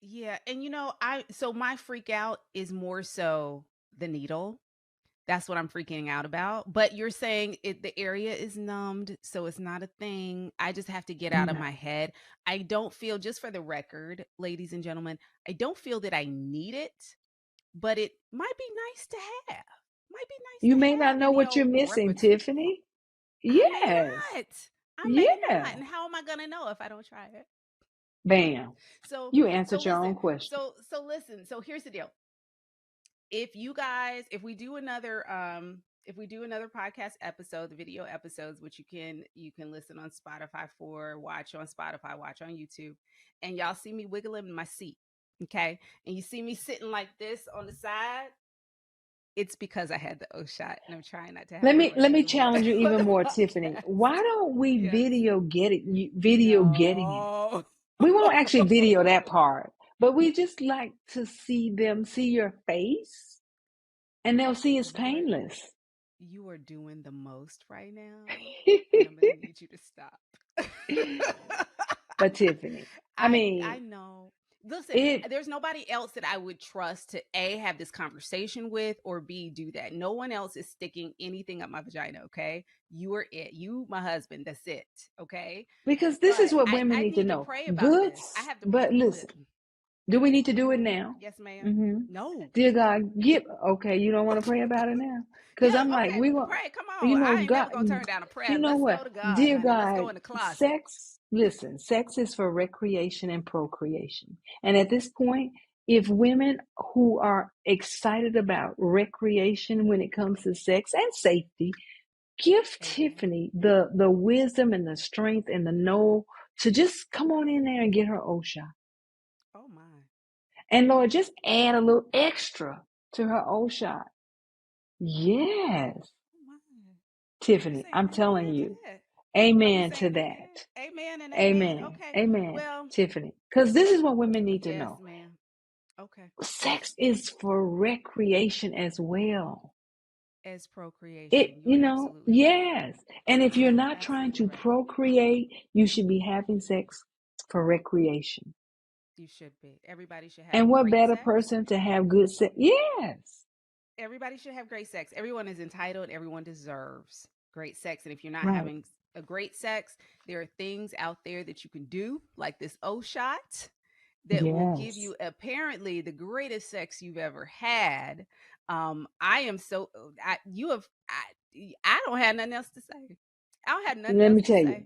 Speaker 1: Yeah, and I so my freak out is more so the needle. That's what I'm freaking out about. But you're saying the area is numbed, so it's not a thing. I just have to get out of
Speaker 2: No.
Speaker 1: my head. I don't feel, just for the record, ladies and gentlemen, I don't feel that I need it, but it might be nice to have. Might be nice
Speaker 2: You
Speaker 1: to
Speaker 2: may not
Speaker 1: have
Speaker 2: know
Speaker 1: any
Speaker 2: what you're
Speaker 1: old
Speaker 2: missing,
Speaker 1: repertoire.
Speaker 2: Tiffany.
Speaker 1: I may
Speaker 2: Yes.
Speaker 1: not. I may not.
Speaker 2: Yeah.
Speaker 1: And how am I gonna know if I don't try it?
Speaker 2: Bam.
Speaker 1: So
Speaker 2: You
Speaker 1: so
Speaker 2: answered your own
Speaker 1: listen.
Speaker 2: question.
Speaker 1: So listen. So here's the deal. If you guys, if we do another podcast episode, the video episodes, which you can listen on Spotify, for watch on Spotify, watch on YouTube, and y'all see me wiggling in my seat, okay, and you see me sitting like this on the side, it's because I had the O shot and I'm trying not to have
Speaker 2: Let
Speaker 1: an
Speaker 2: me let me
Speaker 1: orgasm on the
Speaker 2: challenge you
Speaker 1: on
Speaker 2: even
Speaker 1: the
Speaker 2: more, Tiffany. Why
Speaker 1: podcast.
Speaker 2: don't we
Speaker 1: Yes.
Speaker 2: video getting it?
Speaker 1: No.
Speaker 2: We won't actually video that part, but we just like to see them see your face, and they'll see it's
Speaker 1: you are
Speaker 2: painless.
Speaker 1: you are doing the most right now, and I'm gonna need you to stop.
Speaker 2: But Tiffany, I
Speaker 1: I
Speaker 2: mean,
Speaker 1: know. Listen,
Speaker 2: it
Speaker 1: there's nobody else that I would trust to A, have this conversation with, or B, do that. No one else is sticking anything up my vagina, okay? You are it. You, my husband, that's it, okay?
Speaker 2: because this is
Speaker 1: But
Speaker 2: what
Speaker 1: I
Speaker 2: women
Speaker 1: I
Speaker 2: need to
Speaker 1: need to
Speaker 2: know.
Speaker 1: pray about this. I
Speaker 2: Goods,
Speaker 1: have to
Speaker 2: but listen,
Speaker 1: listen.
Speaker 2: do we need to do it now?
Speaker 1: Yes, ma'am.
Speaker 2: hmm
Speaker 1: No.
Speaker 2: Dear God, give. Okay, you don't want to pray about it now, because
Speaker 1: Yeah,
Speaker 2: I'm like,
Speaker 1: okay, we
Speaker 2: we
Speaker 1: can
Speaker 2: want,
Speaker 1: pray. Come on. I ain't
Speaker 2: God.
Speaker 1: never gonna turn down a prayer.
Speaker 2: You know
Speaker 1: Let's
Speaker 2: what,
Speaker 1: go to God,
Speaker 2: dear
Speaker 1: honey. Let's go
Speaker 2: God,
Speaker 1: in the closet.
Speaker 2: sex. Listen, sex is for recreation and procreation, and at this point, if women who are excited about recreation when it comes to sex and safety, give
Speaker 1: Amen.
Speaker 2: Tiffany the wisdom and the strength and the know to just come on in there and get her OSHA.
Speaker 1: Oh my.
Speaker 2: And Lord, just add a little extra to her OSHA. Yes,
Speaker 1: Oh my. We're
Speaker 2: Tiffany,
Speaker 1: saying
Speaker 2: I'm telling
Speaker 1: amen to
Speaker 2: you,
Speaker 1: that. Are we
Speaker 2: amen to
Speaker 1: saying
Speaker 2: that.
Speaker 1: amen? Amen and amen.
Speaker 2: Amen.
Speaker 1: Okay.
Speaker 2: Amen,
Speaker 1: Well,
Speaker 2: Tiffany. Because this is what women need to
Speaker 1: yes,
Speaker 2: know.
Speaker 1: ma'am. Okay.
Speaker 2: Sex is for recreation as well.
Speaker 1: As procreation.
Speaker 2: It,
Speaker 1: You are absolutely right.
Speaker 2: yes. And if you're not trying
Speaker 1: Absolutely
Speaker 2: to
Speaker 1: right.
Speaker 2: procreate, you should be having sex for recreation.
Speaker 1: You should be. Everybody should
Speaker 2: And
Speaker 1: have
Speaker 2: what
Speaker 1: great
Speaker 2: better
Speaker 1: sex.
Speaker 2: person to have good sex? Yes.
Speaker 1: Everybody should have great sex. Everyone is entitled. Everyone deserves great sex. And if you're not
Speaker 2: Right.
Speaker 1: having a great sex, there are things out there that you can do, like this O shot, that will give
Speaker 2: Yes.
Speaker 1: you apparently the greatest sex you've ever had. I am so I you have I don't have nothing else to say. I don't have nothing
Speaker 2: Let
Speaker 1: else
Speaker 2: me
Speaker 1: to
Speaker 2: tell you.
Speaker 1: say.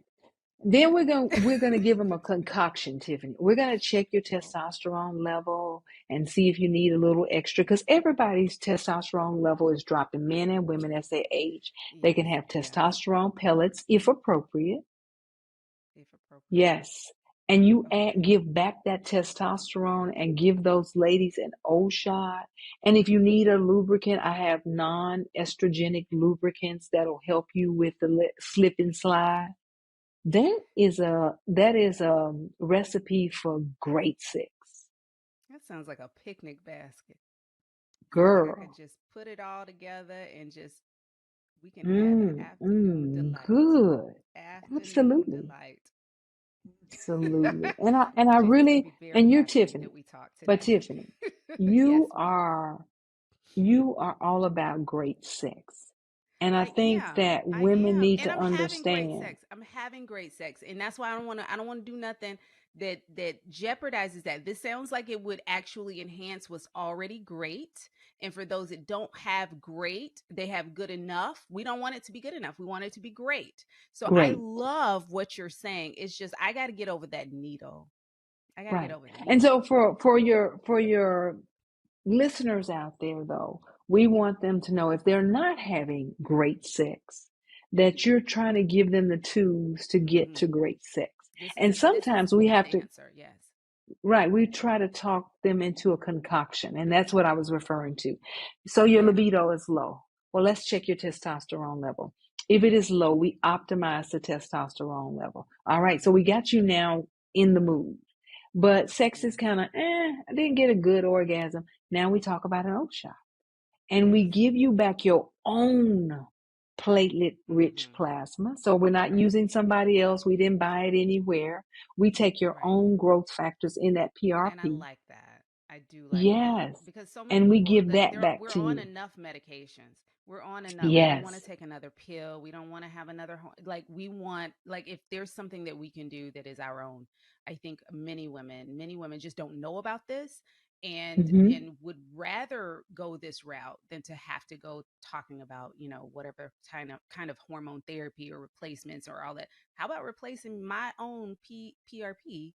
Speaker 2: Then we're gonna give them a concoction, Tiffany. We're gonna check your testosterone level and see if you need a little extra, because everybody's testosterone level is dropping. Men and women as they age, they
Speaker 1: Yes,
Speaker 2: can have
Speaker 1: yes,
Speaker 2: testosterone pellets if appropriate.
Speaker 1: if appropriate.
Speaker 2: Yes, and you
Speaker 1: Okay.
Speaker 2: give back that testosterone and give those ladies an O shot. And if you need a lubricant, I have non-estrogenic lubricants that'll help you with the slip and slide. That is a recipe for great sex,
Speaker 1: That sounds like a picnic basket. Sounds like I could
Speaker 2: girl.
Speaker 1: just put it all together and just we can have an afternoon delight.
Speaker 2: Good,
Speaker 1: Afternoon
Speaker 2: absolutely,
Speaker 1: delight.
Speaker 2: absolutely. And I
Speaker 1: Jason, I'm gonna
Speaker 2: really,
Speaker 1: be very
Speaker 2: and you're
Speaker 1: happy
Speaker 2: Tiffany,
Speaker 1: that we talked
Speaker 2: but
Speaker 1: today.
Speaker 2: Tiffany,
Speaker 1: Yes,
Speaker 2: you
Speaker 1: ma'am.
Speaker 2: are you are all about great sex, and I
Speaker 1: I
Speaker 2: think
Speaker 1: am.
Speaker 2: that
Speaker 1: I
Speaker 2: women
Speaker 1: am.
Speaker 2: need
Speaker 1: And
Speaker 2: to
Speaker 1: I'm having great
Speaker 2: understand.
Speaker 1: sex. I'm having great sex. And that's why I don't want to do nothing that jeopardizes that. This sounds like it would actually enhance what's already great. And for those that don't have great, they have good enough. We don't want it to be good enough. We want it to be great. So I
Speaker 2: Great.
Speaker 1: love what you're saying. It's just I got to get over that needle. I got to get
Speaker 2: Right.
Speaker 1: over the
Speaker 2: And so
Speaker 1: needle.
Speaker 2: for your listeners out there, though, we want them to know if they're not having great sex, that you're trying to give them the tools to get
Speaker 1: Mhm.
Speaker 2: to great sex.
Speaker 1: This is
Speaker 2: And
Speaker 1: this is
Speaker 2: sometimes we
Speaker 1: that
Speaker 2: have to,
Speaker 1: answer. Yes.
Speaker 2: Right. We try to talk them into a concoction, and that's what I was referring to. So your
Speaker 1: Yeah.
Speaker 2: libido is low. Well, let's check your testosterone level. If it is low, we optimize the testosterone level. All right. So we got you now in the mood. But sex is
Speaker 1: Yes.
Speaker 2: kind of, I didn't get a good orgasm. Now we talk about an O shot. And we
Speaker 1: Yes.
Speaker 2: give you back your own platelet rich
Speaker 1: Mm-hmm.
Speaker 2: plasma. So we're not
Speaker 1: Right.
Speaker 2: using somebody else. We didn't buy it anywhere. We take your
Speaker 1: Right.
Speaker 2: own growth factors in that
Speaker 1: And I
Speaker 2: PRP.
Speaker 1: like that. I do like that
Speaker 2: Yes.
Speaker 1: because so many
Speaker 2: And we
Speaker 1: people
Speaker 2: give that back
Speaker 1: we're
Speaker 2: to
Speaker 1: on
Speaker 2: you.
Speaker 1: enough medications. We're on enough. We don't want to
Speaker 2: Yes.
Speaker 1: take another pill. We don't want to have another like we want like if there's something that we can do that is our own. I think many women just don't know about this
Speaker 2: Hmm.
Speaker 1: and would rather go this route than to have to go talking about, whatever kind of hormone therapy or replacements or all that. How about replacing my own PRP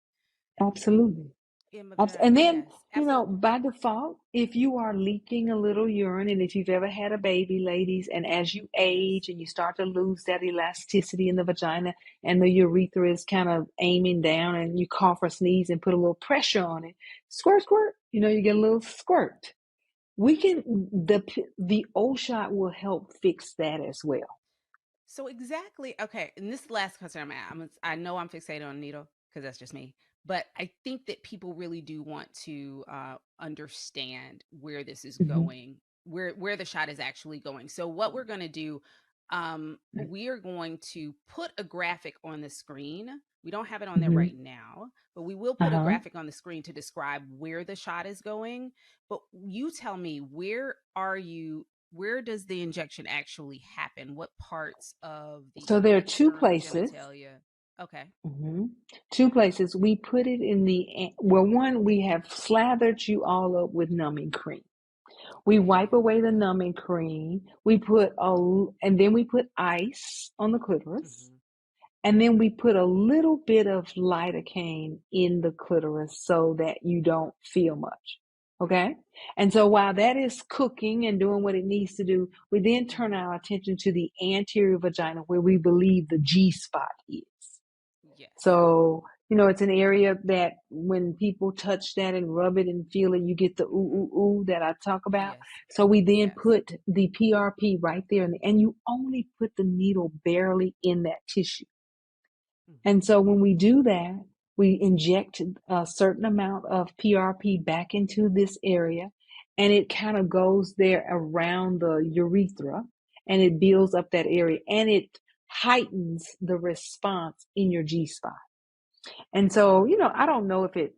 Speaker 2: Absolutely.
Speaker 1: in my
Speaker 2: And
Speaker 1: vagina?
Speaker 2: then,
Speaker 1: Yes, absolutely.
Speaker 2: by default, if you are leaking a little urine, and if you've ever had a baby, ladies, and as you
Speaker 1: Yes.
Speaker 2: age and you start to lose that elasticity in the vagina and the urethra is kind of aiming down and you cough or sneeze and put a little pressure on it, squirt, squirt, you get a little squirt. We can, the O shot will help fix that as well.
Speaker 1: So exactly. Okay, and this is the last question I'm at. I know I'm fixated on needle because that's just me, but I think that people really do want to understand where this is
Speaker 2: Hmm.
Speaker 1: going, where the shot is actually going. So what we're going to do, we are going to put a graphic on the screen. We don't have it on there
Speaker 2: Hmm.
Speaker 1: right now, but we will put a
Speaker 2: Uh-huh.
Speaker 1: graphic on the screen to describe where the shot is going. But you tell me, where does the injection actually happen? What parts of
Speaker 2: So
Speaker 1: the
Speaker 2: there are two
Speaker 1: external
Speaker 2: places.
Speaker 1: genitalia? Okay.
Speaker 2: Hmm. Two places. We put it in well, one, we have slathered you all up with numbing cream. We wipe
Speaker 1: Hey,
Speaker 2: away the
Speaker 1: okay.
Speaker 2: numbing cream. And then we put ice on the clitoris.
Speaker 1: Mm-hmm.
Speaker 2: And then we put a little bit of lidocaine in the clitoris so that you don't feel much. Okay. And so while
Speaker 1: Okay.
Speaker 2: that is cooking and doing what it needs to do, we then turn
Speaker 1: Mm-hmm.
Speaker 2: our attention to the anterior vagina where we believe the G spot is.
Speaker 1: Yes.
Speaker 2: So, it's an area that when people touch that and rub it and feel it, you get the ooh, ooh, ooh that I talk about.
Speaker 1: Yes.
Speaker 2: So we then
Speaker 1: Yes.
Speaker 2: put the PRP right there, and you only put the needle barely in that tissue. And
Speaker 1: Mm-hmm.
Speaker 2: so when we do that, we inject a certain amount of PRP back into this area, and it kind of goes there around the urethra, and it builds up that area, and it heightens the response in your G spot. And so, I don't know if it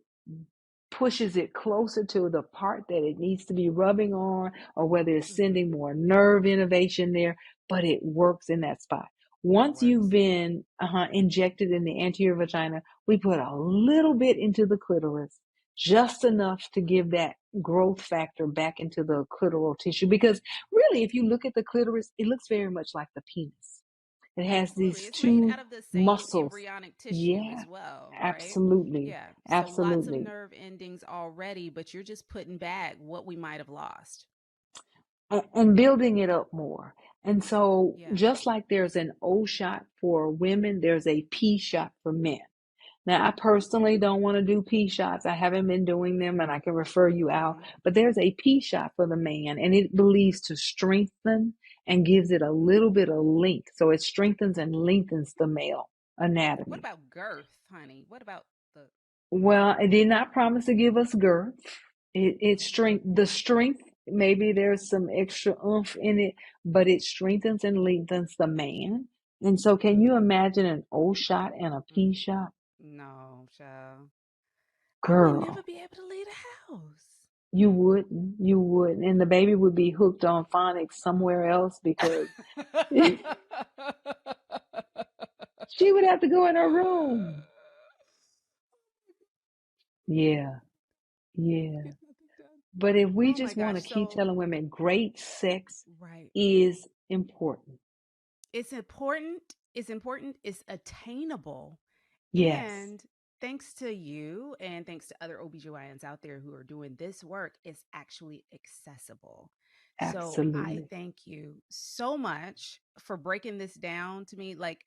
Speaker 2: pushes it closer to the part that it needs to be rubbing on or whether it's
Speaker 1: Mm-hmm.
Speaker 2: sending more nerve innervation there, but it works in that spot.
Speaker 1: It
Speaker 2: Once you've
Speaker 1: works.
Speaker 2: been injected in the anterior vagina, we put a little bit into the clitoris, just enough to give that growth factor back into the clitoral tissue. Because really, if you look at the clitoris, it looks very much like the penis. It has
Speaker 1: Absolutely.
Speaker 2: these
Speaker 1: It's made
Speaker 2: two
Speaker 1: out of the same
Speaker 2: muscles.
Speaker 1: embryonic tissue
Speaker 2: Yeah,
Speaker 1: as well, right?
Speaker 2: absolutely.
Speaker 1: Yeah. So lots of
Speaker 2: Absolutely.
Speaker 1: nerve endings already, but you're just putting back what we might have lost.
Speaker 2: And building it up more. And so,
Speaker 1: Yeah.
Speaker 2: just like there's an O shot for women, there's a P shot for men. Now, I personally don't want to do P shots. I haven't been doing them and I can refer you out,
Speaker 1: Mm-hmm.
Speaker 2: but there's a P shot for the man and it believes to strengthen and gives it a little bit of length. So it strengthens and lengthens the male
Speaker 1: What
Speaker 2: anatomy.
Speaker 1: about girth, honey? What about the
Speaker 2: Well, it did not promise to give us girth.
Speaker 1: okay.
Speaker 2: The strength, maybe there's some extra oomph in it, but it strengthens and lengthens the man. And so can you imagine an O shot and a P
Speaker 1: Mm.
Speaker 2: shot?
Speaker 1: No, child. I would never
Speaker 2: Girl,
Speaker 1: be able to leave the house.
Speaker 2: you wouldn't. And the baby would be hooked on phonics somewhere else because she would have to go in her room. Yeah, yeah.
Speaker 1: Get nothing done.
Speaker 2: But if we
Speaker 1: Oh my
Speaker 2: just want to
Speaker 1: gosh.
Speaker 2: keep
Speaker 1: So,
Speaker 2: telling women great sex
Speaker 1: right.
Speaker 2: is important.
Speaker 1: It's important. It's important. It's attainable.
Speaker 2: Yes,
Speaker 1: And thanks to you and thanks to other OBGYNs out there who are doing this work, it's actually accessible. So I
Speaker 2: absolutely.
Speaker 1: thank you so much for breaking this down to me. Like,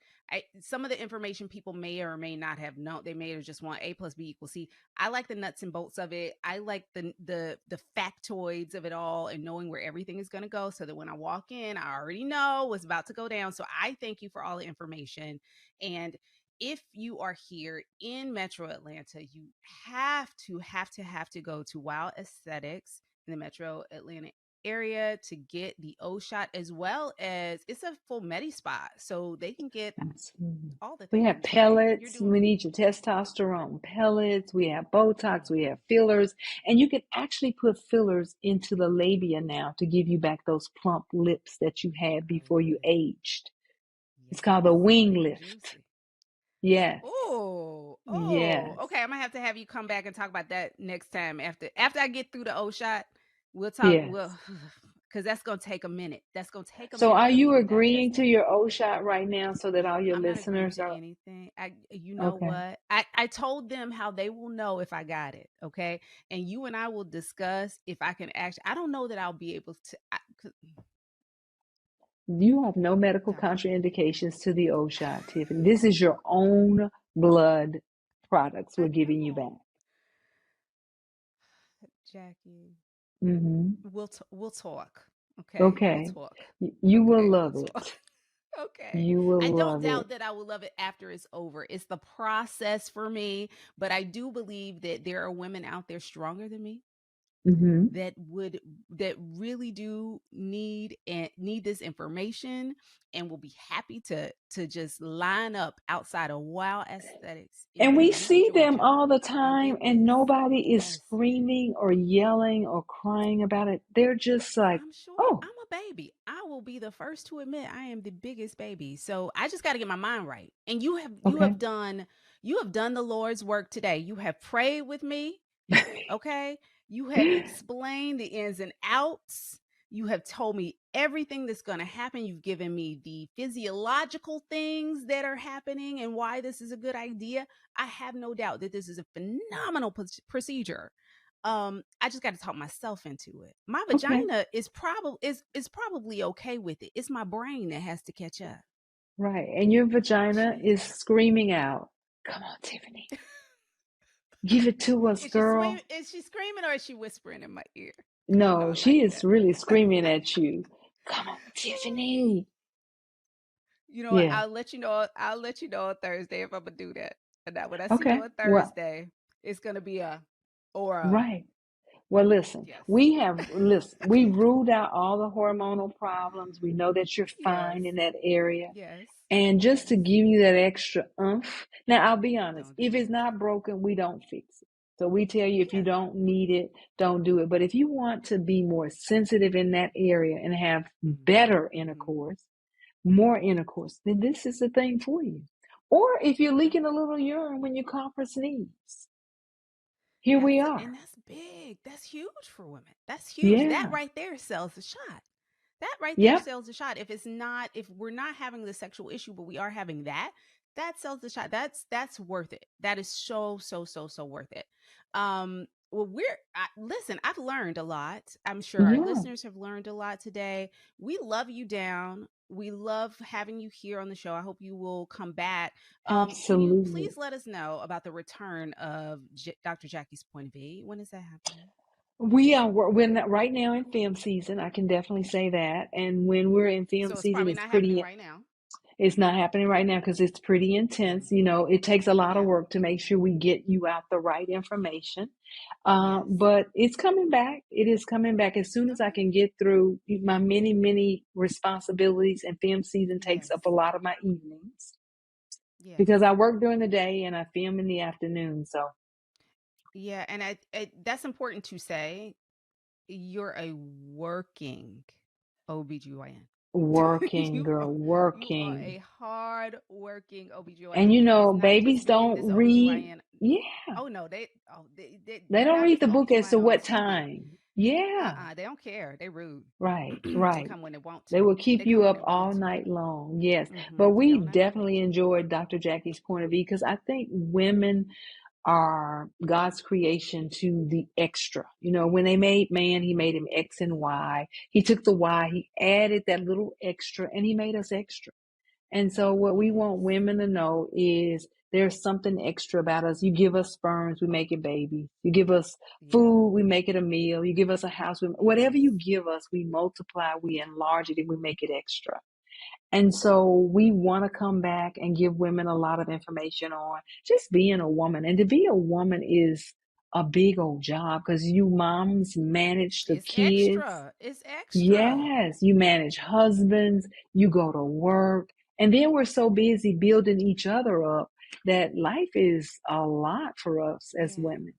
Speaker 1: some of the information people may or may not have known. They may have just want A plus B equals C. I like the nuts and bolts of it. I like the factoids of it all and knowing where everything is going to go, so that when I walk in, I already know what's about to go down. So I thank you for all the information. And if you are here in Metro Atlanta, you have to go to Wild Aesthetics in the Metro Atlanta area to get the O shot, as well as it's a full Medi spot, so they can get
Speaker 2: Absolutely.
Speaker 1: all the
Speaker 2: We have
Speaker 1: things, right? You're
Speaker 2: pellets.
Speaker 1: doing
Speaker 2: We need your testosterone pellets. We have Botox. We have fillers. And you can actually put fillers into the labia now to give you back those plump lips that you had
Speaker 1: oh
Speaker 2: before you
Speaker 1: yeah,
Speaker 2: aged. It's called
Speaker 1: yes,
Speaker 2: the wing
Speaker 1: looking
Speaker 2: lift.
Speaker 1: juicy.
Speaker 2: Yes.
Speaker 1: Oh,
Speaker 2: Yes.
Speaker 1: okay. I'm gonna have to have you come back and talk about that next time after I get through the O shot. We'll talk.
Speaker 2: Yes.
Speaker 1: Well, because that's gonna take a minute. That's gonna take a
Speaker 2: So
Speaker 1: minute
Speaker 2: are
Speaker 1: for me
Speaker 2: you
Speaker 1: to digest
Speaker 2: agreeing to
Speaker 1: that.
Speaker 2: your O shot right now so that all your
Speaker 1: I'm not agreeing
Speaker 2: listeners
Speaker 1: to
Speaker 2: are
Speaker 1: anything. You know
Speaker 2: okay?
Speaker 1: what? I told them how they will know if I got it. Okay, and you and I will discuss if I can actually. I don't know that I'll be able to. 'Cause
Speaker 2: You have no medical
Speaker 1: Doctor
Speaker 2: contraindications to the O shot, Tiffany. This is your own blood products
Speaker 1: I
Speaker 2: we're giving you
Speaker 1: know,
Speaker 2: back.
Speaker 1: Jackie.
Speaker 2: Hmm.
Speaker 1: We'll talk. Okay, we'll
Speaker 2: Okay.
Speaker 1: talk.
Speaker 2: You will
Speaker 1: Okay, we'll
Speaker 2: love
Speaker 1: talk.
Speaker 2: it.
Speaker 1: Okay.
Speaker 2: You will
Speaker 1: I don't
Speaker 2: love it.
Speaker 1: doubt that I will love it after it's over. It's the process for me, but I do believe that there are women out there stronger than me
Speaker 2: Hmm.
Speaker 1: that would that really do need this information and will be happy to just line up outside of Wild Aesthetics in
Speaker 2: And we
Speaker 1: Columbus,
Speaker 2: see them
Speaker 1: Georgia
Speaker 2: all the
Speaker 1: and
Speaker 2: time,
Speaker 1: get
Speaker 2: and
Speaker 1: this.
Speaker 2: nobody is
Speaker 1: Yes.
Speaker 2: screaming or yelling or crying about it. They're just like,
Speaker 1: I'm sure
Speaker 2: oh,
Speaker 1: I'm a baby. I will be the first to admit I am the biggest baby. So I just got to get my mind right. And
Speaker 2: okay.
Speaker 1: you have done the Lord's work today. You have prayed with me, okay? You have explained the ins and outs. You have told me everything that's going to happen. You've given me the physiological things that are happening and why this is a good idea. I have no doubt that this is a phenomenal procedure. I just got to talk myself into it. My
Speaker 2: Okay.
Speaker 1: vagina is probably okay with it. It's my brain that has to catch up.
Speaker 2: Right. And your vagina is
Speaker 1: Jesus.
Speaker 2: screaming out, come on, Tiffany, give it to us, girl.
Speaker 1: Is she screaming or is she whispering in my ear? Because you know
Speaker 2: No,
Speaker 1: I like
Speaker 2: she is
Speaker 1: that.
Speaker 2: really screaming at you. Come on, Tiffany.
Speaker 1: You know what?
Speaker 2: Yeah.
Speaker 1: I'll let you know on Thursday if I'm gonna do that. And that when I see you
Speaker 2: Okay.
Speaker 1: on
Speaker 2: Well,
Speaker 1: Thursday, it's gonna be a or a
Speaker 2: right. Well, listen,
Speaker 1: yes.
Speaker 2: we ruled out all the hormonal problems. We know that you're
Speaker 1: Yes.
Speaker 2: fine in that area.
Speaker 1: Yes.
Speaker 2: And just
Speaker 1: Yes.
Speaker 2: to give you that extra oomph. Now, I'll be honest,
Speaker 1: Don't do
Speaker 2: if it's
Speaker 1: it.
Speaker 2: not broken, we don't fix it. So we tell you if you
Speaker 1: Yeah.
Speaker 2: don't need it, don't do it. But if you want to be more sensitive in that area and have better
Speaker 1: Mm-hmm. Mm-hmm.
Speaker 2: intercourse, more intercourse, then this is the thing for you. Or if you're leaking a little urine when you cough or sneeze, here we are.
Speaker 1: That's big. That's huge for women. That's huge. That
Speaker 2: Yeah.
Speaker 1: right there sells a shot. That right there
Speaker 2: Yep.
Speaker 1: sells a shot. If we're not having the sexual issue, but we are having that, that sells the shot. That's worth it. That is so worth it. Well, listen, I've learned a lot. I'm sure our
Speaker 2: Yeah.
Speaker 1: listeners have learned a lot today. We love you down. We love having you here on the show. I hope you will come back. Can you
Speaker 2: Absolutely.
Speaker 1: please let us know about the return of Dr. Jackie's Point of View? When is that happening?
Speaker 2: We're not, right now in film season. I can definitely say that. And when we're in film
Speaker 1: So it's
Speaker 2: season,
Speaker 1: probably not happening right now.
Speaker 2: it's not happening right now because it's pretty intense.
Speaker 1: Mm,
Speaker 2: You know, it takes a lot of
Speaker 1: yeah.
Speaker 2: work to make sure we get you out the right information.
Speaker 1: Yes.
Speaker 2: But it's coming back. It is coming back as soon as I
Speaker 1: Okay.
Speaker 2: can get through my many responsibilities, and film season takes
Speaker 1: Yes.
Speaker 2: up a lot of my evenings
Speaker 1: Yes.
Speaker 2: because I work during the day and I film in the afternoon. So
Speaker 1: Yeah, and that's important to say. You're a working OBGYN.
Speaker 2: working, girl,
Speaker 1: You are
Speaker 2: working.
Speaker 1: a hard working OBGYN.
Speaker 2: And you
Speaker 1: It's
Speaker 2: know,
Speaker 1: not just
Speaker 2: babies
Speaker 1: being
Speaker 2: don't
Speaker 1: this
Speaker 2: read.
Speaker 1: OBGYN.
Speaker 2: Yeah.
Speaker 1: Oh no, they
Speaker 2: They
Speaker 1: you're
Speaker 2: don't
Speaker 1: not
Speaker 2: read
Speaker 1: just
Speaker 2: the
Speaker 1: an
Speaker 2: book as to
Speaker 1: OBGYN on
Speaker 2: what
Speaker 1: TV.
Speaker 2: time. Yeah.
Speaker 1: They don't care. They rude.
Speaker 2: Right,
Speaker 1: They
Speaker 2: right.
Speaker 1: come when they want
Speaker 2: They
Speaker 1: to.
Speaker 2: will keep
Speaker 1: They
Speaker 2: you
Speaker 1: come when
Speaker 2: up
Speaker 1: they want
Speaker 2: all
Speaker 1: to.
Speaker 2: night long. Yes. But
Speaker 1: They
Speaker 2: we
Speaker 1: don't understand.
Speaker 2: definitely enjoyed Dr. Jackie's point of view because I think women are God's creation to the extra. You know, when they made man, he made him X and Y. He took the Y, he added that little extra, and he made us extra. And so what we
Speaker 1: Yes.
Speaker 2: want women to know is there's something extra about us. You give us sperms, we make it baby. You give us
Speaker 1: Yep.
Speaker 2: food, we make it a meal. You give us a house, whatever
Speaker 1: Yes.
Speaker 2: you give us, we multiply, we enlarge it, and we make it extra. And so we want to come back and give women a lot of information on just being a woman. And to be a woman is a big old job because you moms manage the
Speaker 1: It's
Speaker 2: kids.
Speaker 1: extra. It's extra.
Speaker 2: Yes, you manage husbands, you go to work, and then we're so busy building each other up that life is a lot for us as
Speaker 1: Yeah.
Speaker 2: women.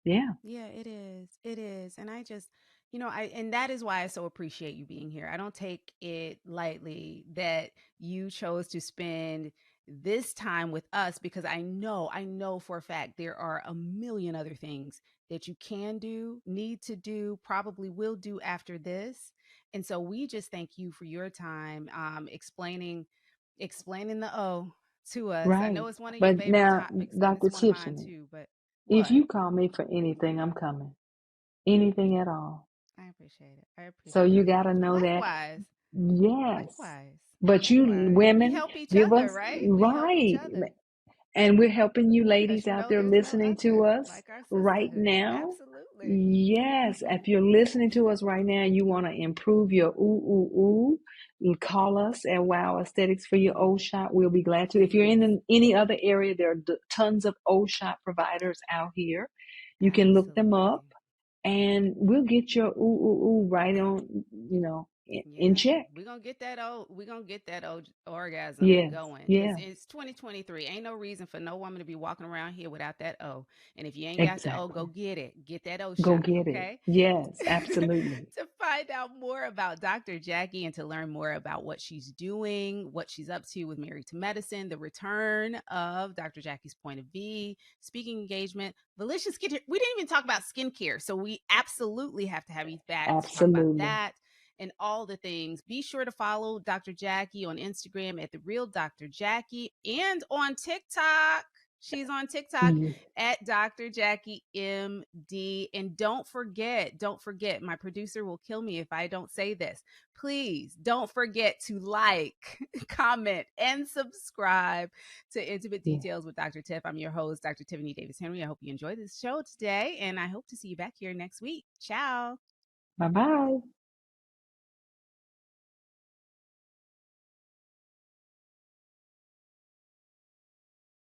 Speaker 2: Yeah,
Speaker 1: Yeah, it is. It is. And I just, and that is why I so appreciate you being here. I don't take it lightly that you chose to spend this time with us because I know for a fact there are a million other things that you can do, need to do, probably will do after this. And so we just thank you for your time explaining the O to us. I
Speaker 2: right.
Speaker 1: know it's one of your
Speaker 2: But
Speaker 1: favorite
Speaker 2: now,
Speaker 1: topics and
Speaker 2: Dr.
Speaker 1: it's one of mine
Speaker 2: Tiffany,
Speaker 1: too, but
Speaker 2: if
Speaker 1: what?
Speaker 2: you call me for anything, I'm coming. Anything at all.
Speaker 1: I appreciate it. I
Speaker 2: So
Speaker 1: appreciate
Speaker 2: you
Speaker 1: it.
Speaker 2: got to know that.
Speaker 1: Likewise.
Speaker 2: Yes.
Speaker 1: Likewise.
Speaker 2: But you
Speaker 1: Likewise. We
Speaker 2: women,
Speaker 1: help each
Speaker 2: give
Speaker 1: other,
Speaker 2: us
Speaker 1: right? We help each
Speaker 2: right.
Speaker 1: other
Speaker 2: And we're helping you
Speaker 1: because
Speaker 2: ladies out there
Speaker 1: there's no
Speaker 2: listening to
Speaker 1: other
Speaker 2: us
Speaker 1: like our
Speaker 2: right
Speaker 1: sisterhood.
Speaker 2: now.
Speaker 1: Absolutely.
Speaker 2: Yes, if you're listening to us right now, you want to improve your ooh, ooh, ooh, you call us at Wow Aesthetics for your O
Speaker 1: Please.
Speaker 2: shot. We'll be glad to. If you're
Speaker 1: Please.
Speaker 2: any other area, there are tons of O shot providers out here. You can look them up
Speaker 1: Absolutely.
Speaker 2: and we'll get your ooh, ooh, ooh right on, in
Speaker 1: Yeah,
Speaker 2: check.
Speaker 1: we're gonna get that old orgasm
Speaker 2: Yes,
Speaker 1: going because
Speaker 2: yes,
Speaker 1: it's 2023. Ain't no reason for no woman to be walking around here without that O. And if you ain't got the O, go
Speaker 2: exactly.
Speaker 1: get it. Get that O
Speaker 2: Go
Speaker 1: shot,
Speaker 2: get it.
Speaker 1: okay?
Speaker 2: Yes, absolutely.
Speaker 1: To find out more about Dr. Jackie and to learn more about what she's doing, what she's up to with Married to Medicine, the return of Dr. Jackie's point of view, speaking engagement, Delicious Skincare. We didn't even talk about skincare, so we absolutely have to have you back to talk about
Speaker 2: Absolutely.
Speaker 1: that and all the things. Be sure to follow Dr. Jackie on Instagram at the real Dr. Jackie and on TikTok. She's on TikTok
Speaker 2: Yeah.
Speaker 1: at Dr. Jackie MD. And don't forget, my producer will kill me if I don't say this. Please don't forget to like, comment, and subscribe to Intimate
Speaker 2: Yeah.
Speaker 1: Details with Dr. Tiff. I'm your host, Dr. Tiffany Davis Henry. I hope you enjoyed this show today, and I hope to see you back here next week. Ciao.
Speaker 2: Bye bye.